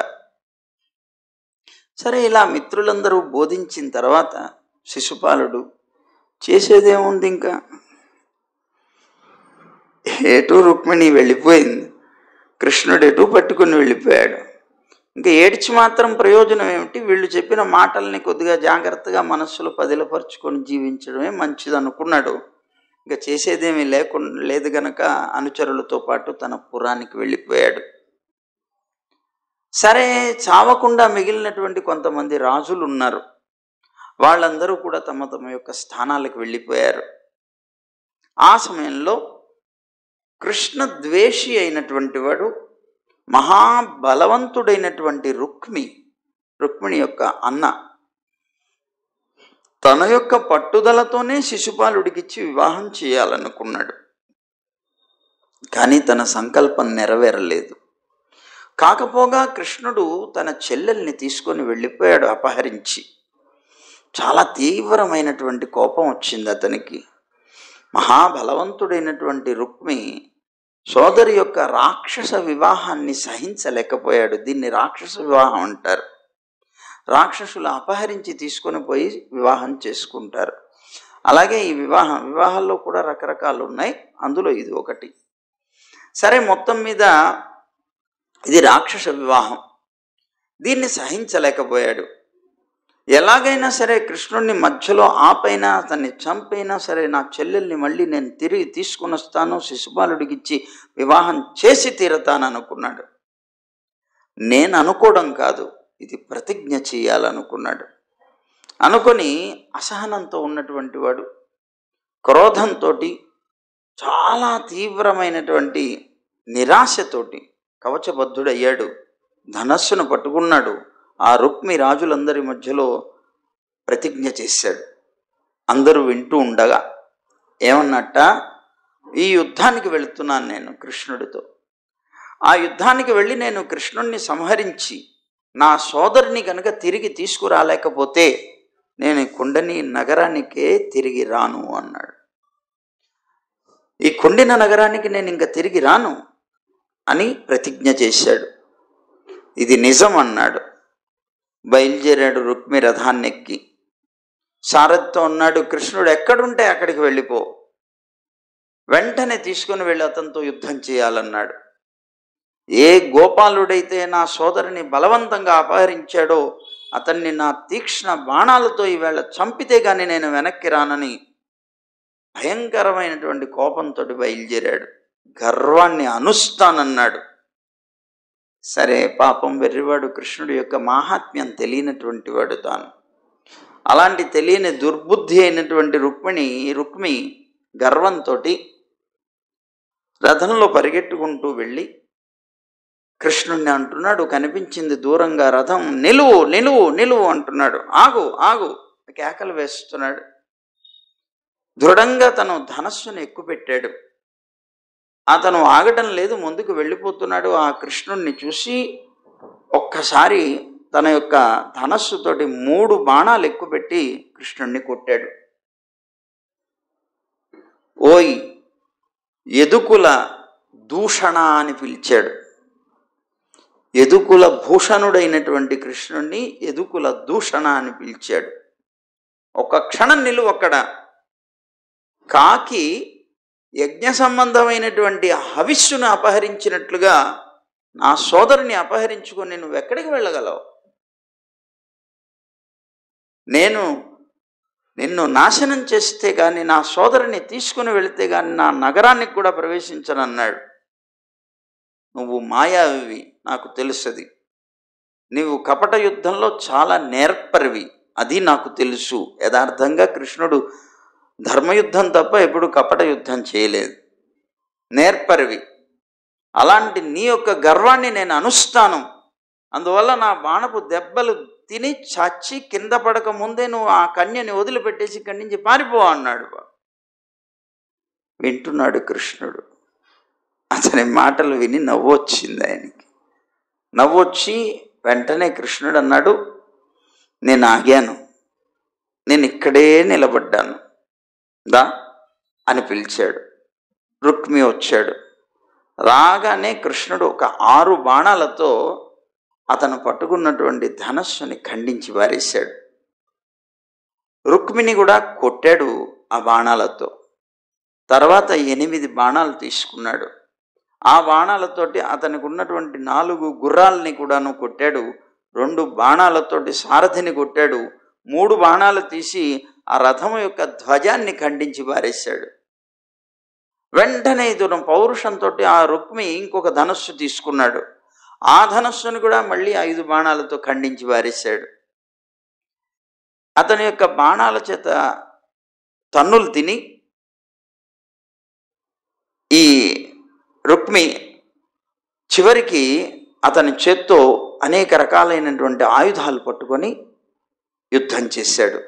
సరే, ఇలా మిత్రులందరూ బోధించిన తర్వాత శిశుపాలుడు చేసేదేముంది, ఇంకా ఎటు రుక్మిణి వెళ్ళిపోయింది, కృష్ణుడు ఎటు పట్టుకుని వెళ్ళిపోయాడు. ఇంకా ఏడ్చి మాత్రం ప్రయోజనం ఏమిటి? వీళ్ళు చెప్పిన మాటల్ని కొద్దిగా జాగ్రత్తగా మనస్సులో పదిలపరుచుకొని జీవించడమే మంచిది అనుకున్నాడు. ఇంకా చేసేదేమీ లేదు గనక అనుచరులతో పాటు తన పురానికి వెళ్ళిపోయాడు. సరే, చావకుండా మిగిలినటువంటి కొంతమంది రాజులు ఉన్నారు. వాళ్ళందరూ కూడా తమ తమ యొక్క స్థానాలకు వెళ్ళిపోయారు. ఆ సమయంలో కృష్ణ ద్వేషి అయినటువంటి వాడు, మహాబలవంతుడైనటువంటి రుక్మిణి యొక్క అన్న, తన యొక్క పట్టుదలతోనే శిశుపాలుడికిచ్చి వివాహం చేయాలనుకున్నాడు. కానీ తన సంకల్పం నెరవేరలేదు. కాకపోగా కృష్ణుడు తన చెల్లెల్ని తీసుకొని వెళ్ళిపోయాడు అపహరించి. చాలా తీవ్రమైనటువంటి కోపం వచ్చింది అతనికి. మహాబలవంతుడైనటువంటి రుక్మి సోదరి యొక్క రాక్షస వివాహాన్ని సహించలేకపోయాడు. దీన్ని రాక్షస వివాహం అంటారు. రాక్షసులు అపహరించి తీసుకొని పోయి వివాహం చేసుకుంటారు. అలాగే ఈ వివాహాల్లో కూడా రకరకాలు ఉన్నాయి, అందులో ఇది ఒకటి. సరే, మొత్తం మీద ఇది రాక్షస వివాహం. దీన్ని సహించలేకపోయాడు. ఎలాగైనా సరే కృష్ణుడిని మధ్యలో ఆపైనా, అతన్ని చంపైనా సరే, నా చెల్లెల్ని మళ్ళీ నేను తిరిగి తీసుకుని వస్తాను, శిశుపాలుడికి ఇచ్చి వివాహం చేసి తీరతాను అనుకున్నాడు. నేను అనుకోవడం కాదు, ఇది ప్రతిజ్ఞ చేయాలనుకున్నాడు. అనుకొని అసహనంతో ఉన్నటువంటి వాడు క్రోధంతో, చాలా తీవ్రమైనటువంటి నిరాశతోటి కవచబద్ధుడయ్యాడు. ధనస్సును పట్టుకున్నాడు. ఆ రుక్మి రాజులందరి మధ్యలో ప్రతిజ్ఞ చేశాడు. అందరూ వింటూ ఉండగా ఏమన్నట్ట, ఈ యుద్ధానికి వెళుతున్నాను నేను కృష్ణుడితో. ఆ యుద్ధానికి వెళ్ళి నేను కృష్ణుడిని సంహరించి నా సోదరిని కనుక తిరిగి తీసుకురాలేకపోతే నేను కుండని నగరానికే తిరిగి రాను అన్నాడు. ఈ కుండిన నగరానికి నేను ఇంకా తిరిగి రాను అని ప్రతిజ్ఞ చేశాడు. ఇది నిజం అన్నాడు. బయలుదేరాడు రుక్మి రథాన్నెక్కి. సారథితో ఉన్నాడు, కృష్ణుడు ఎక్కడుంటే అక్కడికి వెళ్ళిపో, వెంటనే తీసుకుని వెళ్ళి అతనితో యుద్ధం చేయాలన్నాడు. ఏ గోపాలుడైతే నా సోదరిని బలవంతంగా అపహరించాడో అతన్ని నా తీక్ష్ణ బాణాలతో ఈవేళ చంపితే గాని నేను వెనక్కి రానని భయంకరమైనటువంటి కోపంతో బయలుదేరాడు. గర్వాన్ని అనుస్తానన్నాడు. సరే, పాపం వెర్రివాడు, కృష్ణుడి యొక్క మాహాత్మ్యం తెలియనటువంటి వాడు తాను. అలాంటి తెలియని దుర్బుద్ధి అయినటువంటి రుక్మి గర్వంతో రథంలో పరిగెట్టుకుంటూ వెళ్ళి కృష్ణుడిని అంటున్నాడు. కనిపించింది దూరంగా రథం. నిలువు నిలువు నిలువు అంటున్నాడు. ఆగు ఆగు కేకలు వేస్తున్నాడు. దృఢంగా తను ధనస్సును ఎక్కుపెట్టాడు. అతను ఆగటం లేదు, ముందుకు వెళ్ళిపోతున్నాడు. ఆ కృష్ణుడిని చూసి ఒక్కసారి తన యొక్క ధనస్సుతోటి 3 బాణాలు ఎక్కుపెట్టి కృష్ణుడిని కొట్టాడు. ఓయ్ యదుకుల దూషణ అని పిలిచాడు. యదుకుల భూషణుడైనటువంటి కృష్ణుడిని యదుకుల దూషణ అని పిలిచాడు. ఒక క్షణం నిలువు అక్కడ. కాకి యజ్ఞ సంబంధమైనటువంటి హవిస్సును అపహరించినట్లుగా నా సోదరుని అపహరించుకొని నువ్వెక్కడికి వెళ్ళగలవు? నేను నిన్ను నాశనం చేస్తే కానీ, నా సోదరుని తీసుకుని వెళితే కానీ నా నగరానికి కూడా ప్రవేశించనన్నాడు. నువ్వు మాయావి, నాకు తెలుసది. నీవు కపట యుద్ధంలో చాలా నేర్పరివి, అది నాకు తెలుసు. యథార్థంగా కృష్ణుడు ధర్మయుద్ధం తప్ప ఎప్పుడు కపట యుద్ధం చేయలేదు. నేర్పరివి. అలాంటి నీ యొక్క గర్వాన్ని నేను అనుష్ఠాను. అందువల్ల నా బాణపు దెబ్బలు తిని చచ్చి కింద పడక ముందే నువ్వు ఆ కన్యని వదిలిపెట్టేసి ఇక్కడి నుంచి పారిపో అన్నాడు. వింటున్నాడు కృష్ణుడు. అతని మాటలు విని నవ్వొచ్చింది ఆయనకి. నవ్వొచ్చి వెంటనే కృష్ణుడు అన్నాడు, నేను ఆగాను, నేను ఇక్కడే నిలబడ్డాను, దా అని పిలిచాడు. రుక్మి వచ్చాడు. రాగానే కృష్ణుడు ఒక 6 బాణాలతో అతను పట్టుకున్నటువంటి ధనస్సుని ఖండించి వారేశాడు. రుక్మిణి కూడా కొట్టాడు ఆ బాణాలతో. తర్వాత 8 బాణాలు తీసుకున్నాడు. ఆ బాణాలతోటి అతనికి ఉన్నటువంటి 4 గుర్రాలని కూడాను కొట్టాడు. 2 బాణాలతోటి సారథిని కొట్టాడు. 3 బాణాలు తీసి ఆ రథం యొక్క ధ్వజాన్ని ఖండించి పారేశాడు. వెంటనే ఇతను పౌరుషంతో ఆ రుక్మి ఇంకొక ధనస్సు తీసుకున్నాడు. ఆ ధనస్సును కూడా మళ్ళీ 5 బాణాలతో ఖండించి పారేశాడు. అతని యొక్క బాణాల చేత తన్నులు తిని ఈ రుక్మి చివరికి అతని చేత్తో అనేక రకాలైనటువంటి ఆయుధాలు పట్టుకొని యుద్ధం చేశాడు.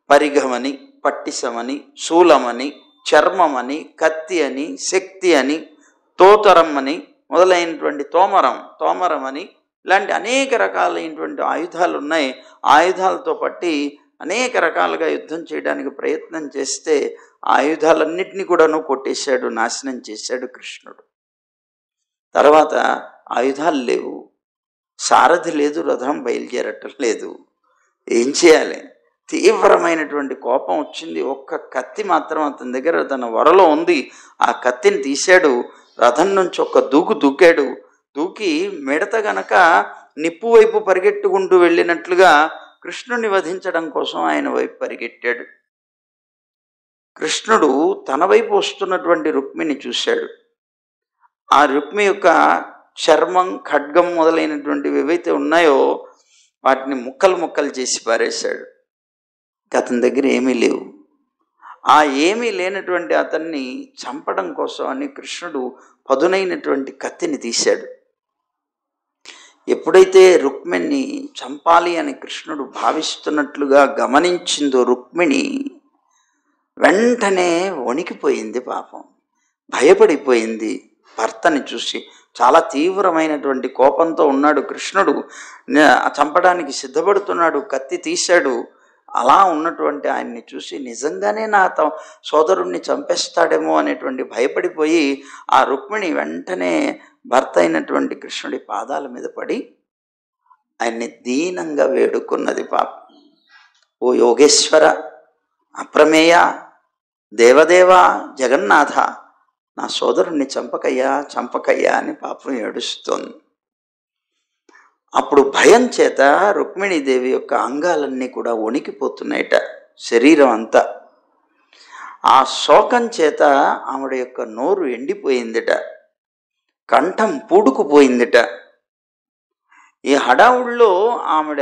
పరిఘమని, పట్టిసమని, శూలమని, చర్మమని, కత్తి అని, శక్తి అని, తోతరం అని మొదలైనటువంటి తోమరం అని ఇలాంటి అనేక రకాలైనటువంటి ఆయుధాలు ఉన్నాయి. ఆయుధాలతో పట్టి అనేక రకాలుగా యుద్ధం చేయడానికి ప్రయత్నం చేస్తే ఆయుధాలన్నిటినీ కూడాను కొట్టేశాడు, నాశనం చేశాడు కృష్ణుడు. తర్వాత ఆయుధాలు లేవు, సారథి లేదు, రథం బయలుదేరటం లేదు. ఏం చేయాలి? తీవ్రమైనటువంటి కోపం వచ్చింది. ఒక్క కత్తి మాత్రం అతని దగ్గర తన వరలో ఉంది. ఆ కత్తిని తీశాడు. రథం నుంచి ఒక దూకాడు. దూకి మిడత గనక నిప్పు వైపు పరిగెట్టుకుంటూ వెళ్ళినట్లుగా కృష్ణుని వధించడం కోసం ఆయన వైపు పరిగెట్టాడు. కృష్ణుడు తన వైపు వస్తున్నటువంటి రుక్మిని చూశాడు. ఆ రుక్మి యొక్క చర్మం, ఖడ్గం మొదలైనటువంటివి ఏవైతే ఉన్నాయో వాటిని ముక్కలు చేసి పారేశాడు. అతని దగ్గర ఏమీ లేవు. ఆ ఏమీ లేనటువంటి అతన్ని చంపడం కోసం అని కృష్ణుడు పదునైనటువంటి కత్తిని తీశాడు. ఎప్పుడైతే రుక్మిణిని చంపాలి అని కృష్ణుడు భావిస్తున్నట్లుగా గమనించిందో రుక్మిణి వెంటనే వణికిపోయింది. పాపం భయపడిపోయింది భర్తని చూసి. చాలా తీవ్రమైనటువంటి కోపంతో ఉన్నాడు కృష్ణుడు. చంపడానికి సిద్ధపడుతున్నాడు, కత్తి తీశాడు. అలా ఉన్నటువంటి ఆయన్ని చూసి నిజంగానే నా సోదరుణ్ణి చంపేస్తాడేమో అనేటువంటి భయపడిపోయి ఆ రుక్మిణి వెంటనే భర్త అయినటువంటి కృష్ణుడి పాదాల మీద పడి ఆయన్ని దీనంగా వేడుకున్నది. పాప, ఓ యోగేశ్వర, అప్రమేయ, దేవదేవ, జగన్నాథ, నా సోదరుణ్ణి చంపకయ్యా అని పాపం ఏడుస్తోంది. అప్పుడు భయం చేత రుక్మిణీదేవి యొక్క అంగాలన్నీ కూడా వణికిపోతున్నాయట, శరీరం అంతా. ఆ శోకం చేత ఆవిడ యొక్క నోరు ఎండిపోయిందిట, కంఠం పూడుకుపోయిందిట. ఈ హడావుల్లో ఆవిడ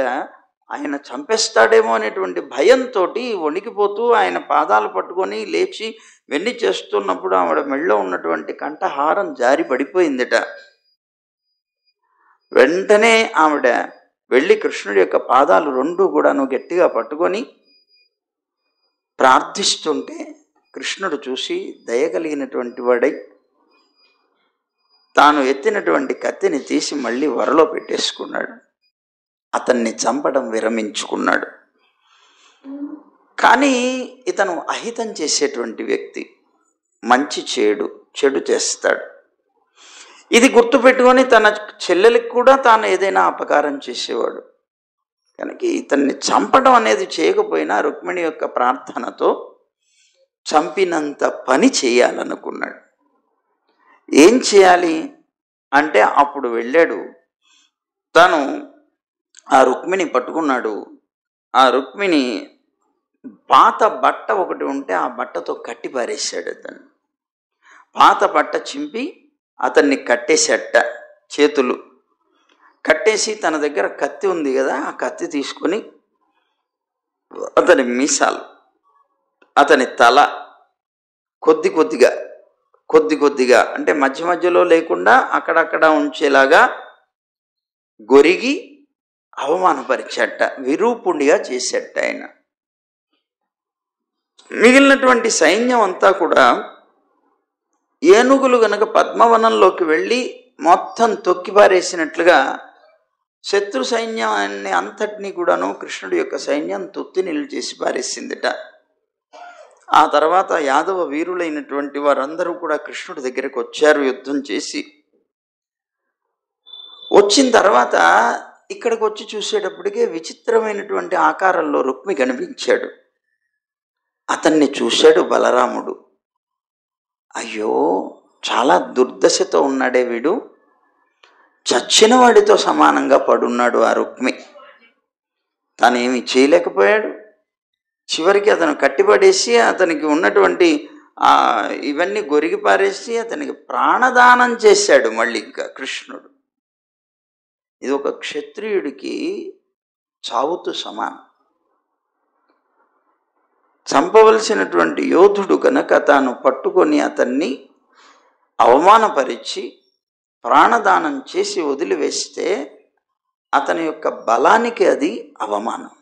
ఆయన చంపేస్తాడేమో అనేటువంటి భయంతో వణికిపోతూ ఆయన పాదాలు పట్టుకొని లేచి వెన్ని చేస్తున్నప్పుడు ఆవిడ మెళ్ళో ఉన్నటువంటి కంఠహారం జారి పడిపోయిందిట. వెంటనే ఆవిడ వెళ్ళి కృష్ణుడి యొక్క పాదాలు 2 కూడాను గట్టిగా పట్టుకొని ప్రార్థిస్తుంటే కృష్ణుడు చూసి దయగలిగినటువంటి వాడై తాను ఎత్తినటువంటి కత్తిని తీసి మళ్ళీ వరలో పెట్టేసుకున్నాడు. అతన్ని చంపడం విరమించుకున్నాడు. కానీ ఇతను అహితం చేసేటువంటి వ్యక్తి, మంచి చెడు చేస్తాడు. ఇది గుర్తుపెట్టుకొని తన చెల్లెలికి కూడా తాను ఏదైనా అపకారం చేసేవాడు. కనుక ఇతన్ని చంపడం అనేది చేయకపోయినా రుక్మిణి యొక్క ప్రార్థనతో చంపినంత పని చేయాలనుకున్నాడు. ఏం చేయాలి అంటే అప్పుడు వెళ్ళాడు. తను ఆ రుక్మిణి పట్టుకున్నాడు. ఆ రుక్మిణి పాత బట్ట ఒకటి ఉంటే ఆ బట్టతో కట్టి పారేశాడు అతను. పాత బట్ట చింపి అతన్ని కట్టేసేట, చేతులు కట్టేసి తన దగ్గర కత్తి ఉంది కదా, ఆ కత్తి తీసుకొని అతని మీసాలు, అతని తల కొద్ది కొద్దిగా అంటే మధ్య మధ్యలో లేకుండా అక్కడక్కడ ఉంచేలాగా గొరిగి అవమానపరిచేట, విరూపుణ్ణిగా చేసేట ఆయన. మిగిలినటువంటి సైన్యం అంతా కూడా ఏనుగులు గనక పద్మవనంలోకి వెళ్ళి మొత్తం తొక్కిపారేసినట్లుగా శత్రు సైన్యాన్ని అంతటినీ కూడాను కృష్ణుడి యొక్క సైన్యం తొత్తి నీళ్ళు చేసి పారేసిందిట. ఆ తర్వాత యాదవ వీరులైనటువంటి వారందరూ కూడా కృష్ణుడి దగ్గరికి వచ్చారు యుద్ధం చేసి. వచ్చిన తర్వాత ఇక్కడికి వచ్చి చూసేటప్పటికే విచిత్రమైనటువంటి ఆకారంలో రుక్మి కనిపించాడు. అతన్ని చూశాడు బలరాముడు. అయ్యో, చాలా దుర్దశతో ఉన్నాడే వీడు, చచ్చిన వాడితో సమానంగా పడున్నాడు ఆ రుక్మి. తానేమి చేయలేకపోయాడు. చివరికి అతను కట్టిపడేసి అతనికి ఉన్నటువంటి ఇవన్నీ గొరిగి పారేసి అతనికి ప్రాణదానం చేశాడు మళ్ళీ ఇంకా కృష్ణుడు. ఇది ఒక క్షత్రియుడికి చావుతో సమానం. చంపవలసినటువంటి యోధుడు కనుక తాను పట్టుకొని అతన్ని అవమానపరిచి ప్రాణదానం చేసి వదిలివేస్తే అతని యొక్క బలానికి అది అవమానం.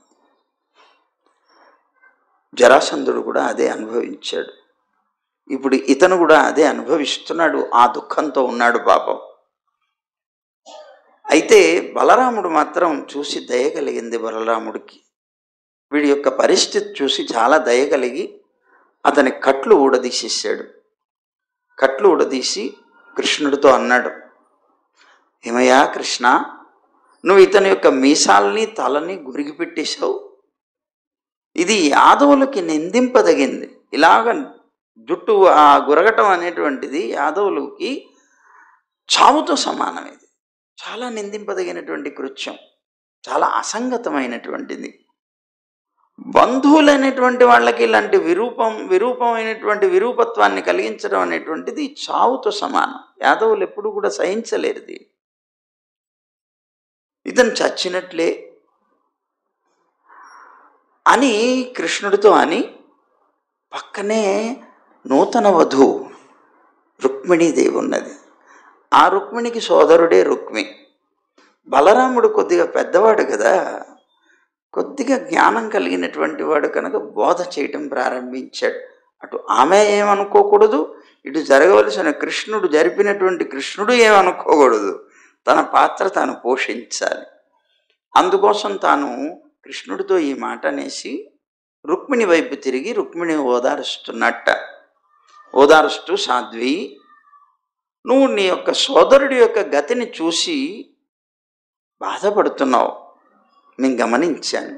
జరాసంధుడు కూడా అదే అనుభవించాడు. ఇప్పుడు ఇతను కూడా అదే అనుభవిస్తున్నాడు. ఆ దుఃఖంతో ఉన్నాడు పాపం. అయితే బలరాముడు మాత్రం చూసి దయ కలిగింది బలరాముడికి. వీడి యొక్క పరిస్థితి చూసి చాలా దయ కలిగి అతని కట్లు ఊడదీసేసాడు. కట్లు ఊడదీసి కృష్ణుడితో అన్నాడు, ఏమయ్యా కృష్ణ, నువ్వు ఇతని యొక్క మీసాలని తలని గురిగి పెట్టేశావు. ఇది యాదవులకి నిందింపదగింది. ఇలాగ జుట్టు గురగటం అనేటువంటిది యాదవులకి చావుతో సమానం. ఇది చాలా నిందింపదగినటువంటి కృత్యం, చాలా అసంగతమైనటువంటిది. బంధువులైనటువంటి వాళ్ళకి ఇలాంటి విరూపమైనటువంటి విరూపత్వాన్ని కలిగించడం అనేటువంటిది చావుతో సమానం. యాదవులు ఎప్పుడు కూడా సహించలేరుది. ఇతను చచ్చినట్లే అని కృష్ణుడితో అని, పక్కనే నూతన వధువు రుక్మిణీదేవి ఉన్నది. ఆ రుక్మిణికి సోదరుడే రుక్మి. బలరాముడు కొద్దిగా పెద్దవాడు కదా, కొద్దిగా జ్ఞానం కలిగినటువంటి వాడు కనుక బోధ చేయటం ప్రారంభించాడు. అటు ఆమె ఏమనుకోకూడదు, ఇటు జరగవలసిన కృష్ణుడు జరిపినటువంటి కృష్ణుడు ఏమనుకోకూడదు. తన పాత్ర తాను పోషించాలి. అందుకోసం తాను కృష్ణుడితో ఈ మాట అనేసి రుక్మిణి వైపు తిరిగి రుక్మిణి ఓదారుస్తూ, సాధ్వి, నువ్వు నీ యొక్క సోదరుడి యొక్క గతిని చూసి బాధపడుతున్నావు, నేను గమనించాను.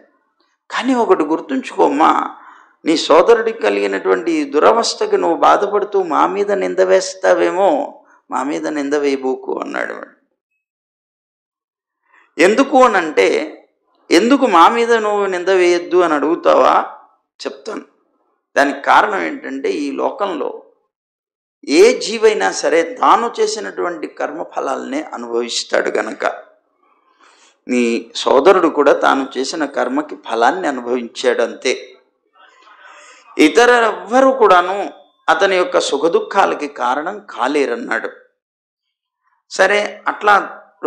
కానీ ఒకటి గుర్తుంచుకోమ్మా, నీ సోదరుడికి కలిగినటువంటి దురవస్థకి నువ్వు బాధపడుతూ మా మీద నింద వేస్తావేమో, మా మీద నింద వేయబోకు అన్నాడు వాడు. ఎందుకు అనంటే, ఎందుకు మా మీద నువ్వు నింద వేయద్దు అని అడుగుతావా? చెప్తాను. దానికి కారణం ఏంటంటే, ఈ లోకంలో ఏ జీవైనా సరే తాను చేసినటువంటి కర్మఫలాలనే అనుభవిస్తాడు గనక. నీ సోదరుడు కూడా తాను చేసిన కర్మకి ఫలాన్ని అనుభవించాడు అంతే. ఇతరెవ్వరూ కూడాను అతని యొక్క సుఖదుఖాలకి కారణం కాలేరన్నాడు. సరే, అట్లా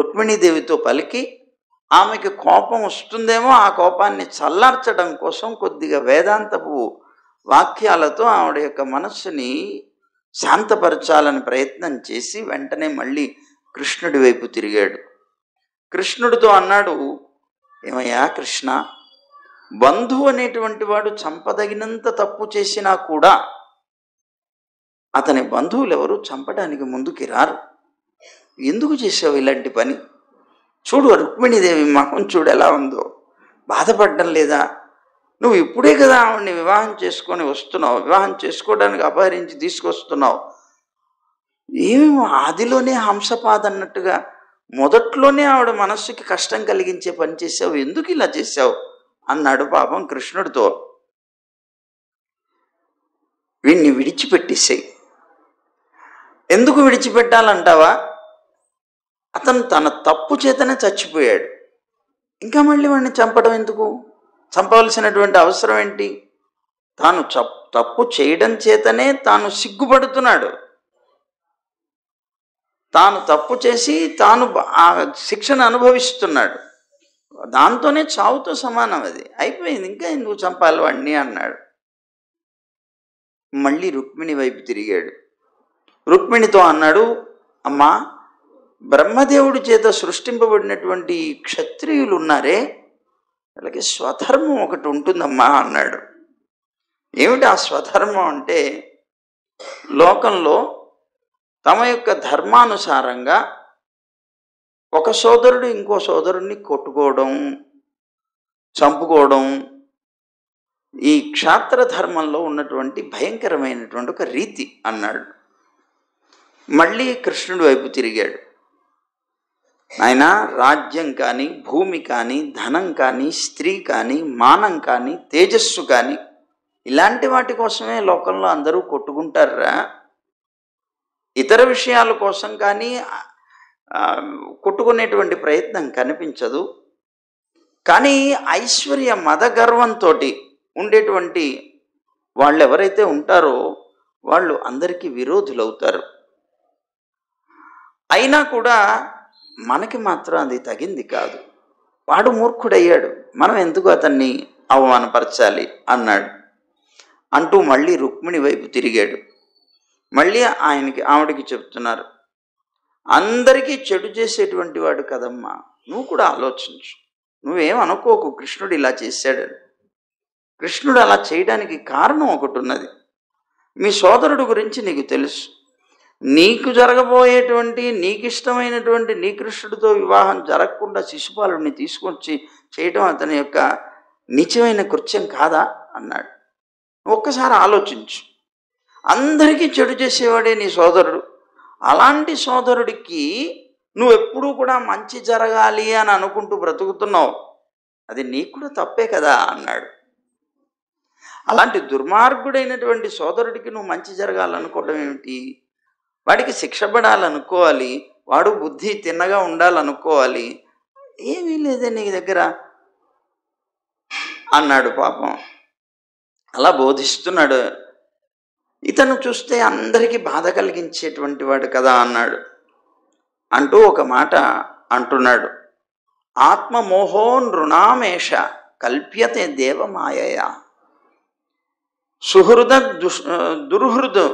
రుక్మిణీదేవితో పలికి ఆమెకి కోపం వస్తుందేమో, ఆ కోపాన్ని చల్లార్చడం కోసం కొద్దిగా వేదాంతపు వాక్యాలతో ఆవిడ యొక్క మనస్సుని శాంతపరచాలని ప్రయత్నం చేసి వెంటనే మళ్ళీ కృష్ణుడి వైపు తిరిగాడు. కృష్ణుడితో అన్నాడు, ఏమయ్యా కృష్ణ, బంధువు అనేటువంటి వాడు చంపదగినంత తప్పు చేసినా కూడా అతని బంధువులు ఎవరు చంపడానికి ముందుకి రారు. ఎందుకు చేసావు ఇలాంటి పని? చూడు రుక్మిణీదేవి మొహం చూడు ఎలా ఉందో, బాధపడడం లేదా? నువ్వు ఇప్పుడే కదా ఆవిడ్ని వివాహం చేసుకొని వస్తున్నావు, వివాహం చేసుకోవడానికి అపహరించి తీసుకొస్తున్నావు. ఏమేమో ఆదిలోనే హంసపాద అన్నట్టుగా మొదట్లోనే ఆవిడ మనస్సుకి కష్టం కలిగించే పని చేసావు, ఎందుకు ఇలా చేసావు అన్నాడు పాపం కృష్ణుడితో. వీడిని విడిచిపెట్టేసేయి. ఎందుకు విడిచిపెట్టాలంటావా? అతను తన తప్పు చేతనే చచ్చిపోయాడు. ఇంకా మళ్ళీ వాడిని చంపడం ఎందుకు? చంపవలసినటువంటి అవసరం ఏంటి? తాను తప్పు చేయడం చేతనే తాను సిగ్గుపడుతున్నాడు. తాను తప్పు చేసి తాను ఆ శిక్షను అనుభవిస్తున్నాడు. దాంతోనే చావుతో సమానం. అది అయిపోయింది, ఇంకా ఎందుకు చంపాలి వాడిని అన్నాడు. మళ్ళీ రుక్మిణి వైపు తిరిగాడు. రుక్మిణితో అన్నాడు, అమ్మా, బ్రహ్మదేవుడి చేత సృష్టింపబడినటువంటి క్షత్రియులు ఉన్నారే, వాళ్ళకి స్వధర్మం ఒకటి ఉంటుందమ్మా అన్నాడు. ఏమిటి ఆ స్వధర్మం అంటే, లోకంలో తమ యొక్క ధర్మానుసారంగా ఒక సోదరుడు ఇంకో సోదరుడిని కొట్టుకోవడం, చంపుకోవడం, ఈ క్షాత్ర ధర్మంలో ఉన్నటువంటి భయంకరమైనటువంటి ఒక రీతి అన్నాడు. మళ్ళీ కృష్ణుడి వైపు తిరిగాడు. ఆయన రాజ్యం కానీ, భూమి కానీ, ధనం కానీ, స్త్రీ కానీ, మానం కానీ, తేజస్సు కానీ, ఇలాంటి వాటి కోసమే లోకంలో అందరూ కొట్టుకుంటారా? ఇతర విషయాల కోసం కానీ కొట్టుకునేటువంటి ప్రయత్నం కనిపించదు. కానీ ఐశ్వర్య మద గర్వంతో ఉండేటువంటి వాళ్ళు ఎవరైతే ఉంటారో వాళ్ళు అందరికీ విరోధులవుతారు. అయినా కూడా మనకి మాత్రం అది తగింది కాదు. వాడు మూర్ఖుడయ్యాడు, మనం ఎందుకు అతన్ని అవమానపరచాలి అన్నాడు. అంటూ మళ్ళీ రుక్మిణి వైపు తిరిగాడు. మళ్ళీ ఆవిడకి చెప్తున్నారు, అందరికీ చెడు చేసేటువంటి వాడు కదమ్మా, నువ్వు కూడా ఆలోచించు. నువ్వేం అనుకోకు కృష్ణుడు ఇలా చేశాడని. కృష్ణుడు అలా చేయడానికి కారణం ఒకటి ఉన్నది. మీ సోదరుడు గురించి నీకు తెలుసు. నీకు జరగబోయేటువంటి, నీకు ఇష్టమైనటువంటి నీ కృష్ణుడితో వివాహం జరగకుండా శిశుపాలుడిని తీసుకొచ్చి చేయటం అతని యొక్క నీచమైన కృత్యం కాదా అన్నాడు. ఒక్కసారి ఆలోచించు. అందరికీ చెడు చేసేవాడే నీ సోదరుడు. అలాంటి సోదరుడికి నువ్వెప్పుడూ కూడా మంచి జరగాలి అని అనుకుంటూ బ్రతుకుతున్నావు. అది నీకు కూడా తప్పే కదా అన్నాడు. అలాంటి దుర్మార్గుడైనటువంటి సోదరుడికి నువ్వు మంచి జరగాలనుకోవడం ఏమిటి? వాడికి శిక్ష పడాలనుకోవాలి, వాడు బుద్ధి తిన్నగా ఉండాలనుకోవాలి. ఏమీ లేదే నీ దగ్గర అన్నాడు. పాపం అలా బోధిస్తున్నాడు. ఇతను చూస్తే అందరికీ బాధ కలిగించేటువంటి వాడు కదా అన్నాడు. అంటూ ఒక మాట అంటున్నాడు, ఆత్మమోహో నృణామేష కల్ప్యతే దేవమాయయా సుహృద దుర్హృద్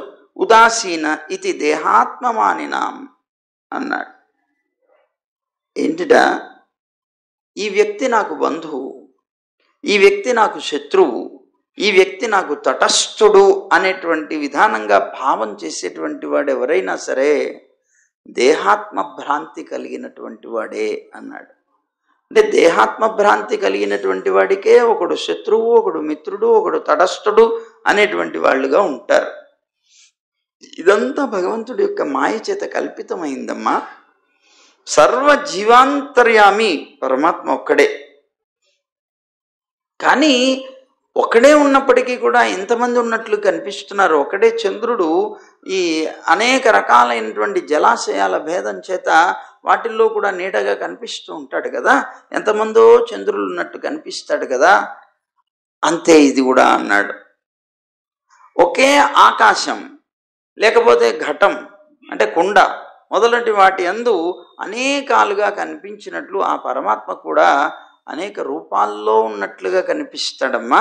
ఉదాసీన ఇది దేహాత్మమానినాం అన్నాడు. ఏంటిటా, ఈ వ్యక్తి నాకు బంధువు, ఈ వ్యక్తి నాకు శత్రువు, ఈ వ్యక్తి నాకు తటస్థుడు అనేటువంటి విధానంగా భావం చేసేటువంటి వాడు ఎవరైనా సరే దేహాత్మ భ్రాంతి కలిగినటువంటి వాడే అన్నాడు. అంటే దేహాత్మ భ్రాంతి కలిగినటువంటి వాడికే ఒకడు శత్రువు, ఒకడు మిత్రుడు, ఒకడు తటస్థుడు అనేటువంటి వాళ్ళుగా ఉంటారు. ఇదంతా భగవంతుడి యొక్క మాయ చేత కల్పితమైందమ్మా. సర్వ జీవాంతర్యామి పరమాత్మ ఒక్కడే. కానీ ఒకడే ఉన్నప్పటికీ కూడా ఎంతమంది ఉన్నట్లు కనిపిస్తున్నారు. ఒకడే చంద్రుడు ఈ అనేక రకాలైనటువంటి జలాశయాల భేదం చేత వాటిల్లో కూడా నీడగా కనిపిస్తూ ఉంటాడు కదా. ఎంతమందో చంద్రులు ఉన్నట్టు కనిపిస్తాడు కదా, అంతే ఇది కూడా అన్నాడు. ఒకే ఆకాశం లేకపోతే ఘటం అంటే కుండ మొదలటి వాటి యందు అనేకాలుగా కనిపించినట్లు ఆ పరమాత్మ కూడా అనేక రూపాల్లో ఉన్నట్లుగా కనిపిస్తాడమ్మా.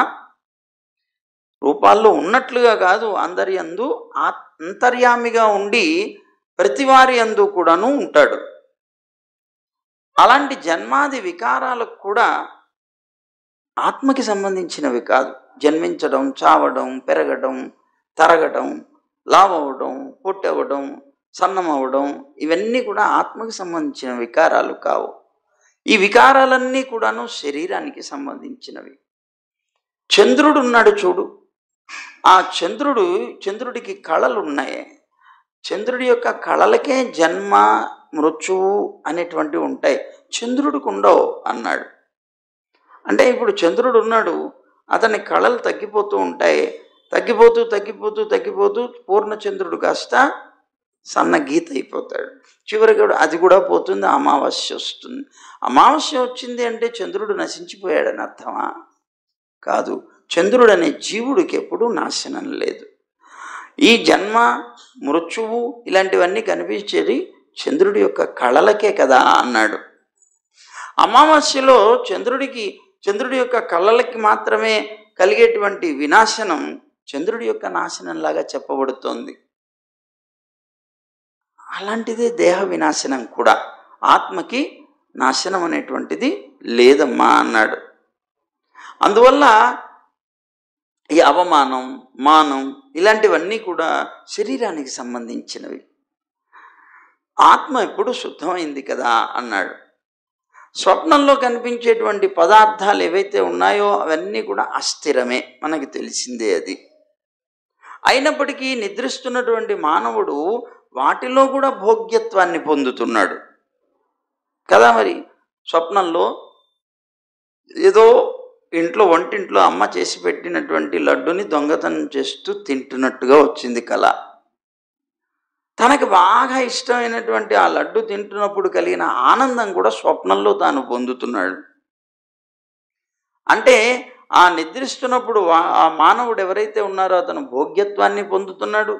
రూపాల్లో ఉన్నట్లుగా కాదు, అందరి యందు అంతర్యామిగా ఉండి ప్రతివారి యందు కూడాను ఉంటాడు. అలాంటి జన్మాది వికారాలకు కూడా ఆత్మకి సంబంధించినవి కాదు. జన్మించడం, చావడం, పెరగడం, తరగడం, లావవడం, పొట్టవడం, సన్నమవడం, ఇవన్నీ కూడా ఆత్మకి సంబంధించిన వికారాలు కావు. ఈ వికారాలన్నీ కూడాను శరీరానికి సంబంధించినవి. చంద్రుడు ఉన్నాడు చూడు, ఆ చంద్రుడికి కళలు ఉన్నాయి. చంద్రుడి యొక్క కళలకే జన్మ, మృత్యువు అనేటువంటివి ఉంటాయి, చంద్రుడికి ఉండవు అన్నాడు. అంటే ఇప్పుడు చంద్రుడు ఉన్నాడు, అతని కళలు తగ్గిపోతూ ఉంటాయి, తగ్గిపోతూ తగ్గిపోతూ తగ్గిపోతూ పూర్ణచంద్రుడు కాస్త సన్న గీత అయిపోతాడు. చివరికి అది కూడా పోతుంది, అమావాస్య వస్తుంది. అమావాస్య వచ్చింది అంటే చంద్రుడు నశించిపోయాడని అర్థమా? కాదు. చంద్రుడు అనే జీవుడికి ఎప్పుడూ నాశనం లేదు. ఈ జన్మ, మృత్యువు ఇలాంటివన్నీ కనిపించేది చంద్రుడి యొక్క కళలకే కదా అన్నాడు. అమావాస్యలో చంద్రుడి యొక్క కళలకి మాత్రమే కలిగేటువంటి వినాశనం చంద్రుడి యొక్క నాశనంలాగా చెప్పబడుతోంది. అలాంటిదే దేహ వినాశనం కూడా. ఆత్మకి నాశనం అనేటువంటిది లేదమ్మా అన్నాడు. అందువల్ల ఈ అవమానం, మానం ఇలాంటివన్నీ కూడా శరీరానికి సంబంధించినవి. ఆత్మ ఎప్పుడు శుద్ధమైంది కదా అన్నాడు. స్వప్నంలో కనిపించేటువంటి పదార్థాలు ఏవైతే ఉన్నాయో అవన్నీ కూడా అస్థిరమే, మనకి తెలిసిందే అది. అయినప్పటికీ నిద్రిస్తున్నటువంటి మానవుడు వాటిలో కూడా భోగ్యత్వాన్ని పొందుతున్నాడు కదా. మరి స్వప్నంలో ఏదో వంటింట్లో అమ్మ చేసి పెట్టినటువంటి లడ్డుని దొంగతనం చేస్తూ తింటున్నట్టుగా వచ్చింది కళ. తనకు బాగా ఇష్టమైనటువంటి ఆ లడ్డు తింటున్నప్పుడు కలిగిన ఆనందం కూడా స్వప్నంలో తాను పొందుతున్నాడు. అంటే ఆ నిద్రిస్తున్నప్పుడు ఆ మానవుడు ఎవరైతే ఉన్నారో అతను భోగ్యత్వాన్ని పొందుతున్నాడు,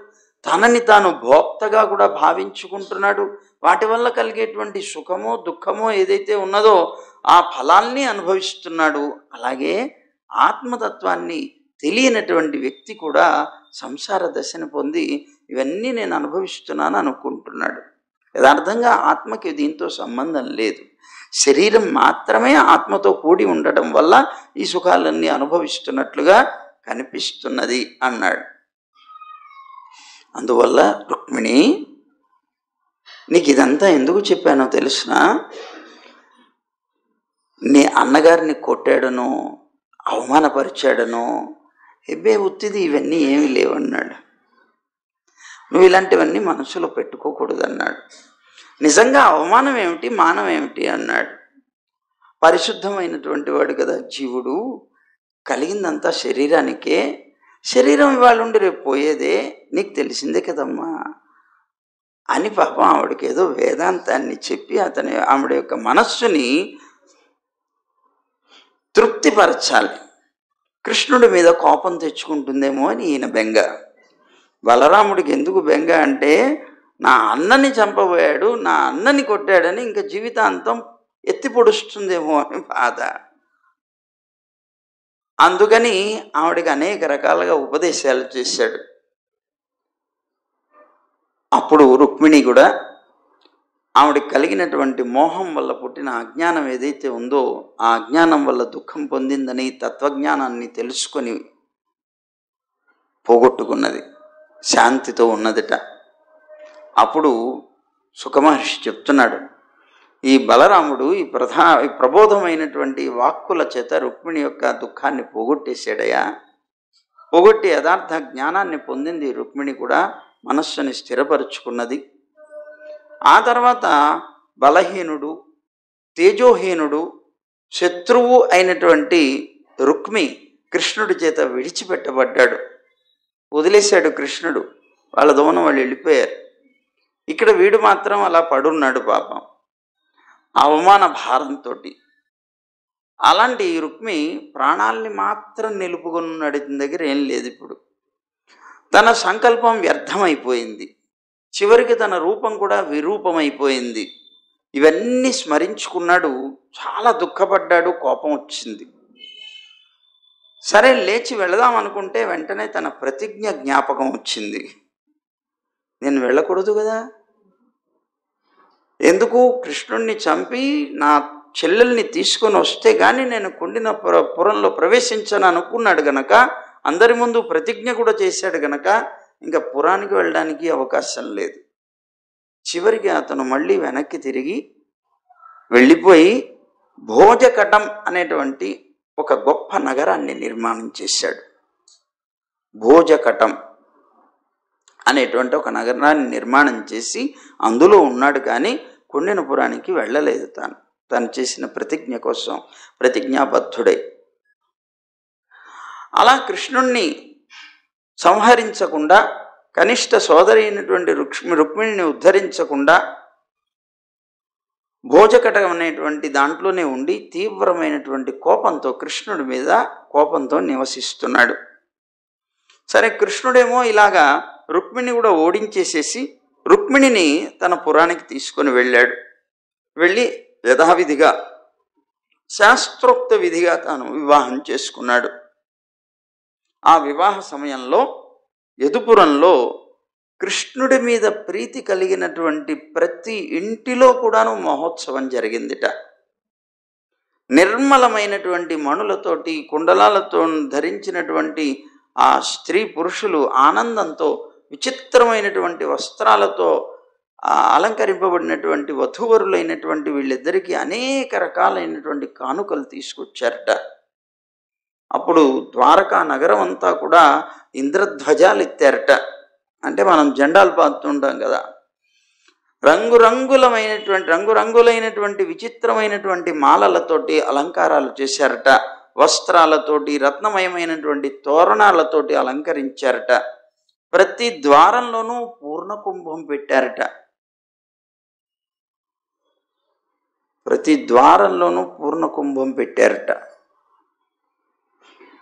తనని తాను భోక్తగా కూడా భావించుకుంటున్నాడు. వాటి వల్ల కలిగేటువంటి సుఖమో దుఃఖమో ఏదైతే ఉన్నదో ఆ ఫలాల్ని అనుభవిస్తున్నాడు. అలాగే ఆత్మతత్వాన్ని తెలియనటువంటి వ్యక్తి కూడా సంసార దశను పొంది ఇవన్నీ నేను అనుభవిస్తున్నాను అనుకుంటున్నాడు. యథార్థంగా ఆత్మకి దీంతో సంబంధం లేదు. శరీరం మాత్రమే ఆత్మతో కూడి ఉండటం వల్ల ఈ సుఖాలన్నీ అనుభవిస్తున్నట్లుగా కనిపిస్తున్నది అన్నాడు. అందువల్ల రుక్మిణి, నీకు ఇదంతా ఎందుకు చెప్పానో తెలుసునా? నీ అన్నగారిని కొట్టాడనో అవమానపరిచాడనో ఉత్తిది ఇవన్నీ ఏమీ లేవన్నాడు. నువ్వు ఇలాంటివన్నీ మనసులో పెట్టుకోకూడదన్నాడు. నిజంగా అవమానం ఏమిటి, మానం ఏమిటి అన్నాడు. పరిశుద్ధమైనటువంటి వాడు కదా జీవుడు, కలిగిందంతా శరీరానికే. శరీరం ఇవాళ ఉండి రేపు పోయేదే, నీకు తెలిసిందే కదమ్మా అని పాపం ఆవిడకి ఏదో వేదాంతాన్ని చెప్పి ఆవిడ యొక్క మనస్సుని తృప్తిపరచాలి. కృష్ణుడి మీద కోపం తెచ్చుకుంటుందేమో అని ఈయన బెంగ. బలరాముడికి ఎందుకు బెంగ అంటే, నా అన్నని చంపబోయాడు, నా అన్నని కొట్టాడని ఇంకా జీవితాంతం ఎత్తి పొడుస్తుందేమో అని బాధ. అందుకని ఆవిడకి అనేక రకాలుగా ఉపదేశాలు చేశాడు. అప్పుడు రుక్మిణి కూడా ఆవిడకి కలిగినటువంటి మోహం వల్ల పుట్టిన అజ్ఞానం ఏదైతే ఉందో ఆ అజ్ఞానం వల్ల దుఃఖం పొందిందని తత్వజ్ఞానాన్ని తెలుసుకొని పోగొట్టుకున్నది, శాంతితో ఉన్నదిట. అప్పుడు సుఖమహర్షి చెప్తున్నాడు, ఈ బలరాముడు ఈ ప్రబోధమైనటువంటి వాక్కుల చేత రుక్మిణి యొక్క దుఃఖాన్ని పోగొట్టేశాడయా. పోగొట్టి యథార్థ జ్ఞానాన్ని పొందింది రుక్మిణి కూడా, మనస్సుని స్థిరపరుచుకున్నది. ఆ తర్వాత బలహీనుడు, తేజోహీనుడు, శత్రువు అయినటువంటి రుక్మి కృష్ణుడి చేత విడిచిపెట్టబడ్డాడు. వదిలేశాడు కృష్ణుడు, వాళ్ళ దోన వాళ్ళు వెళ్ళిపోయారు. ఇక్కడ వీడు మాత్రం అలా పడున్నాడు పాపం అవమాన భారంతో. అలాంటి రుక్మి ప్రాణాల్ని మాత్రం నిలుపుకున్నాడు. దగ్గర ఏం లేదు. ఇప్పుడు తన సంకల్పం వ్యర్థమైపోయింది. చివరికి తన రూపం కూడా విరూపమైపోయింది. ఇవన్నీ స్మరించుకున్నాడు, చాలా దుఃఖపడ్డాడు, కోపం వచ్చింది. సరే లేచి వెళదాం అనుకుంటే వెంటనే తన ప్రతిజ్ఞ జ్ఞాపకం వచ్చింది. నేను వెళ్ళకూడదు కదా, ఎందుకు కృష్ణుణ్ణి చంపి నా చెల్లెల్ని తీసుకొని వస్తే కానీ నేను కుండిన పురంలో ప్రవేశించను అనుకున్నాడు గనక, అందరి ముందు ప్రతిజ్ఞ కూడా చేశాడు గనక ఇంకా పురానికి వెళ్ళడానికి అవకాశం లేదు. చివరికి అతను మళ్ళీ వెనక్కి తిరిగి వెళ్ళిపోయి భోజకటం అనేటువంటి ఒక గొప్ప నగరాన్ని నిర్మాణం చేశాడు. భోజకటం అనేటువంటి ఒక నగరాన్ని నిర్మాణం చేసి అందులో ఉన్నాడు, కానీ కుండినపురానికి వెళ్ళలేదు. తను చేసిన ప్రతిజ్ఞ కోసం ప్రతిజ్ఞాబద్ధుడై. అలా కృష్ణుణ్ణి సంహరించకుండా, కనిష్ట సోదరి అయినటువంటి రుక్మిణిని ఉద్ధరించకుండా భోజకటం అనేటువంటి దాంట్లోనే ఉండి తీవ్రమైనటువంటి కోపంతో, కృష్ణుడి మీద కోపంతో నివసిస్తున్నాడు. సరే, కృష్ణుడేమో ఇలాగా రుక్మిణి కూడా ఓడించేసేసి రుక్మిణిని తన పురానికి తీసుకొని వెళ్ళాడు. వెళ్ళి యథావిధిగా శాస్త్రోక్త విధిగా తాను వివాహం చేసుకున్నాడు. ఆ వివాహ సమయంలో యదుపురంలో కృష్ణుడి మీద ప్రీతి కలిగినటువంటి ప్రతి ఇంటిలో కూడాను మహోత్సవం జరిగిందిట. నిర్మలమైనటువంటి మణులతోటి, కుండలాలతో ధరించినటువంటి ఆ స్త్రీ పురుషులు ఆనందంతో, విచిత్రమైనటువంటి వస్త్రాలతో అలంకరింపబడినటువంటి వధూవరులైనటువంటి వీళ్ళిద్దరికీ అనేక రకాలైనటువంటి కానుకలు తీసుకొచ్చారట. అప్పుడు ద్వారకా నగరం అంతా కూడా ఇంద్రధ్వజాలు ఎత్తారట. అంటే మనం జెండాలు పాతుంటాం కదా, రంగురంగులైనటువంటి విచిత్రమైనటువంటి మాలలతోటి అలంకారాలు చేశారట. వస్త్రాలతోటి, రత్నమయమైనటువంటి తోరణాలతోటి అలంకరించారట. ప్రతి ద్వారంలోనూ పూర్ణకుంభం పెట్టారట. ప్రతి ద్వారంలోనూ పూర్ణకుంభం పెట్టారట.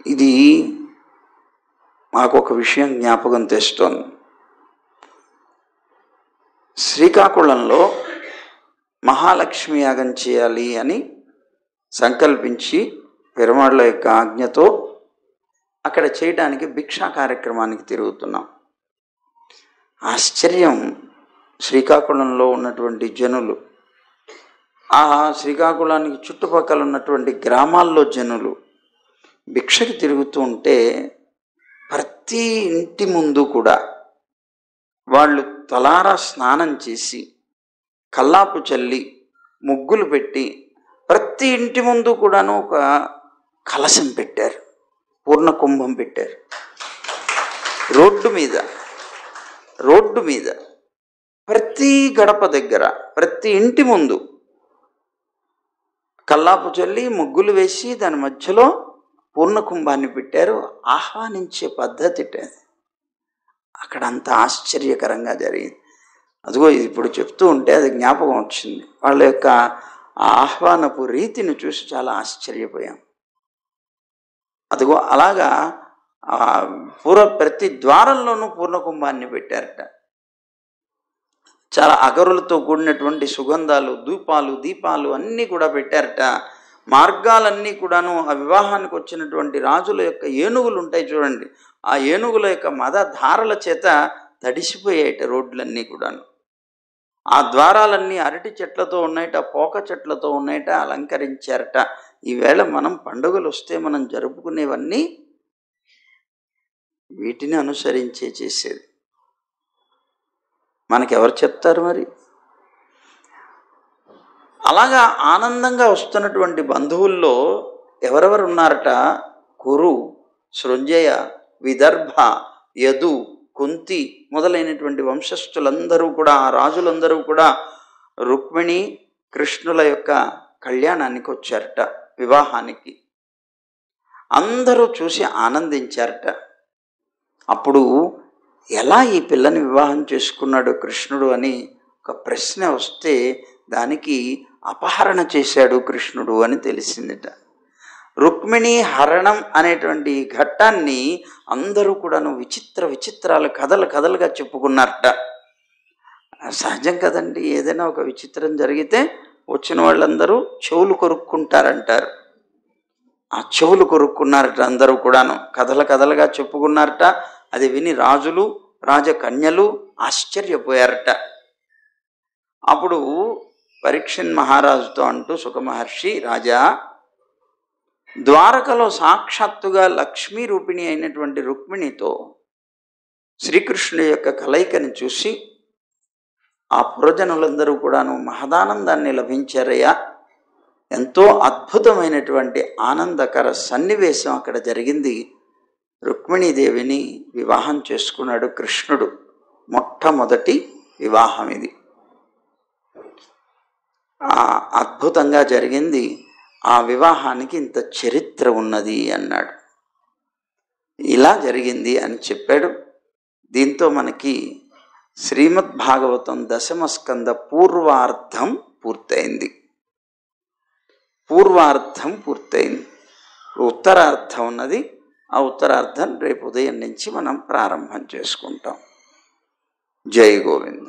ఇది మాకు ఒక విషయం జ్ఞాపకం తెస్తోంది. శ్రీకాకుళంలో మహాలక్ష్మి యాగం చేయాలి అని సంకల్పించి పెరుమాళ్ళ యొక్క ఆజ్ఞతో అక్కడ చేయడానికి భిక్షా కార్యక్రమానికి తిరుగుతున్నాం. ఆశ్చర్యం, శ్రీకాకుళంలో ఉన్నటువంటి జనులు, ఆ శ్రీకాకుళానికి చుట్టుపక్కల ఉన్నటువంటి గ్రామాల్లో జనులు భిక్షకి తిరుగుతూ ఉంటే ప్రతి ఇంటి ముందు కూడా వాళ్ళు తలారా స్నానం చేసి, కల్లాపు చల్లి, ముగ్గులు పెట్టి, ప్రతి ఇంటి ముందు కూడాను ఒక కలశం పెట్టారు, పూర్ణకుంభం పెట్టారు. రోడ్డు మీద ప్రతి గడప దగ్గర, ప్రతి ఇంటి ముందు కల్లాపు చల్లి, ముగ్గులు వేసి దాని మధ్యలో పూర్ణకుంభాన్ని పెట్టారు. ఆహ్వానించే పద్ధతి అది. అక్కడ అంత ఆశ్చర్యకరంగా జరిగింది. అదిగో ఇప్పుడు చెప్తూ ఉంటే అది జ్ఞాపకం వచ్చింది. వాళ్ళ యొక్క ఆహ్వానపు రీతిని చూసి చాలా ఆశ్చర్యపోయాం. అదిగో అలాగా ప్రతి ద్వారంలోనూ పూర్ణకుంభాన్ని పెట్టారట. చాలా అగరులతో కూడినటువంటి సుగంధాలు, ధూపాలు, దీపాలు అన్నీ కూడా పెట్టారట. మార్గాలన్నీ కూడాను ఆ వివాహానికి వచ్చినటువంటి రాజుల యొక్క ఏనుగులు ఉంటాయి చూడండి, ఆ ఏనుగుల యొక్క మద ధారల చేత తడిసిపోయాయట రోడ్లన్నీ కూడాను. ఆ ద్వారాలన్నీ అరటి చెట్లతో ఉన్నాయట, పోక చెట్లతో ఉన్నాయట, అలంకరించారట. ఈవేళ మనం పండుగలు వస్తే మనం జరుపుకునేవన్నీ వీటిని అనుసరించే చేసేది. మనకెవరు చెప్తారు మరి? అలాగా ఆనందంగా వస్తున్నటువంటి బంధువుల్లో ఎవరెవరు ఉన్నారట? కురు, సృంజయ, విదర్భ, యదు, కుంతి మొదలైనటువంటి వంశస్థులందరూ కూడా, ఆ రాజులందరూ కూడా రుక్మిణి కృష్ణుల యొక్క కళ్యాణానికి వచ్చారట, వివాహానికి. అందరూ చూసి ఆనందించారట. అప్పుడు ఎలా ఈ పిల్లని వివాహం చేసుకున్నాడు కృష్ణుడు అని ఒక ప్రశ్న వస్తే దానికి అపహరణ చేశాడు కృష్ణుడు అని తెలిసిందిట. రుక్మిణి హరణం అనేటువంటి ఘట్టాన్ని అందరూ కూడాను విచిత్రాలు కథలుగా చెప్పుకున్నారట. సహజం కదండి, ఏదైనా ఒక విచిత్రం జరిగితే వచ్చిన వాళ్ళందరూ చెవులు కొరుక్కుంటారంటారు. ఆ చెవులు కొరుక్కున్నారట అందరూ కూడాను, కథలుగా చెప్పుకున్నారట. అది విని రాజులు, రాజకన్యలు ఆశ్చర్యపోయారట. అప్పుడు పరీక్షణ్ మహారాజుతో అంటూ సుఖమహర్షి, రాజా, ద్వారకలో సాక్షాత్తుగా లక్ష్మీ రూపిణి అయినటువంటి రుక్మిణితో శ్రీకృష్ణుడి యొక్క కలయికని చూసి ఆ పురజనులందరూ కూడాను మహదానందాన్ని లభించారయ్యా. ఎంతో అద్భుతమైనటువంటి ఆనందకర సన్నివేశం అక్కడ జరిగింది. రుక్మిణీదేవిని వివాహం చేసుకున్నాడు కృష్ణుడు. మొట్టమొదటి వివాహం ఇది. అద్భుతంగా జరిగింది. ఆ వివాహానికి ఇంత చరిత్ర ఉన్నది అన్నాడు. ఇలా జరిగింది అని చెప్పాడు. దీంతో మనకి శ్రీమద్ భాగవతం దశమ స్కంద పూర్వార్థం పూర్తయింది. ఉత్తరార్థం ఉన్నది. ఆ ఉత్తరార్థం రేపు ఉదయం నుంచి మనం ప్రారంభం చేసుకుంటాం. జై గోవింద.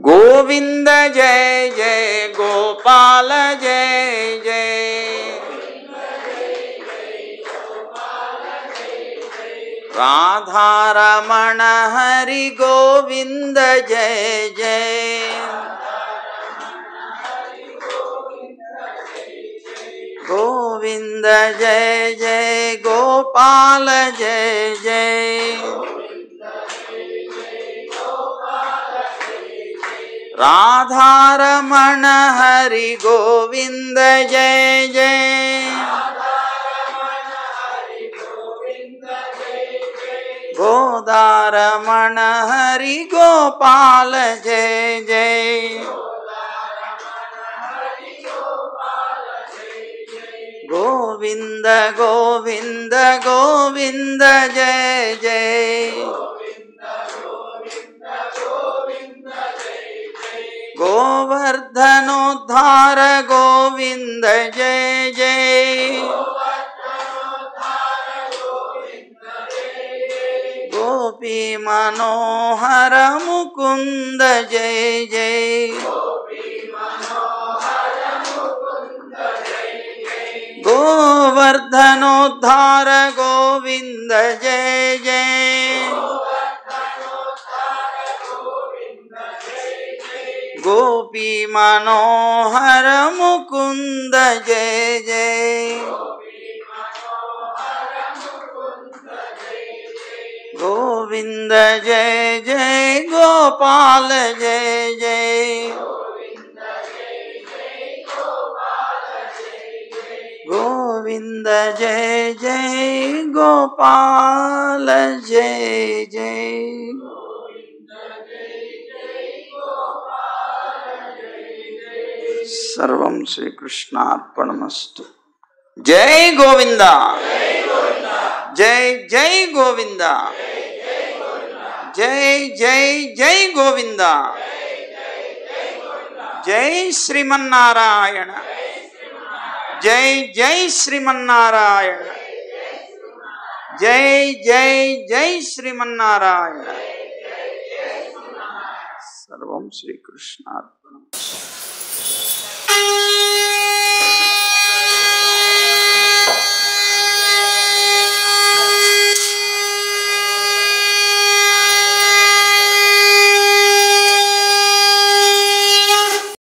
గోవింద జయ జయ గోపాల జయ జయ. రాధారమణ హరి గోవింద జయ జయ. గోవింద జయ జయ గోపాల జయ జయ. రాధారమణ హరి గోవింద జయ జయ. గోదారమణ హరి గోపాల జయ జయ. గోవింద గోవింద గోవింద జయ జయ. గోవర్ధనోద్ధార గోవింద జయ జయ. గోపీ మనోహర ముకుంద జయ జయ. గోవర్ధనోద్ధార గోవింద జయ జయ. గోపీ మనోహర ముకుంద జయ జయ. గోవింద జయ జయ గోపాల జయ జయ. గోవింద జయ జయ గోపాల జయ జయ. సర్వం శ్రీకృష్ణార్పణమస్తు. జై గోవింద. జై జై గోవింద. జై జై జై గోవింద. జై శ్రీమన్నారాయణ. జై జై శ్రీమన్నారాయణ. జై జై జై శ్రీమన్నారాయణ. సర్వం శ్రీకృష్ణార్పణమస్తు.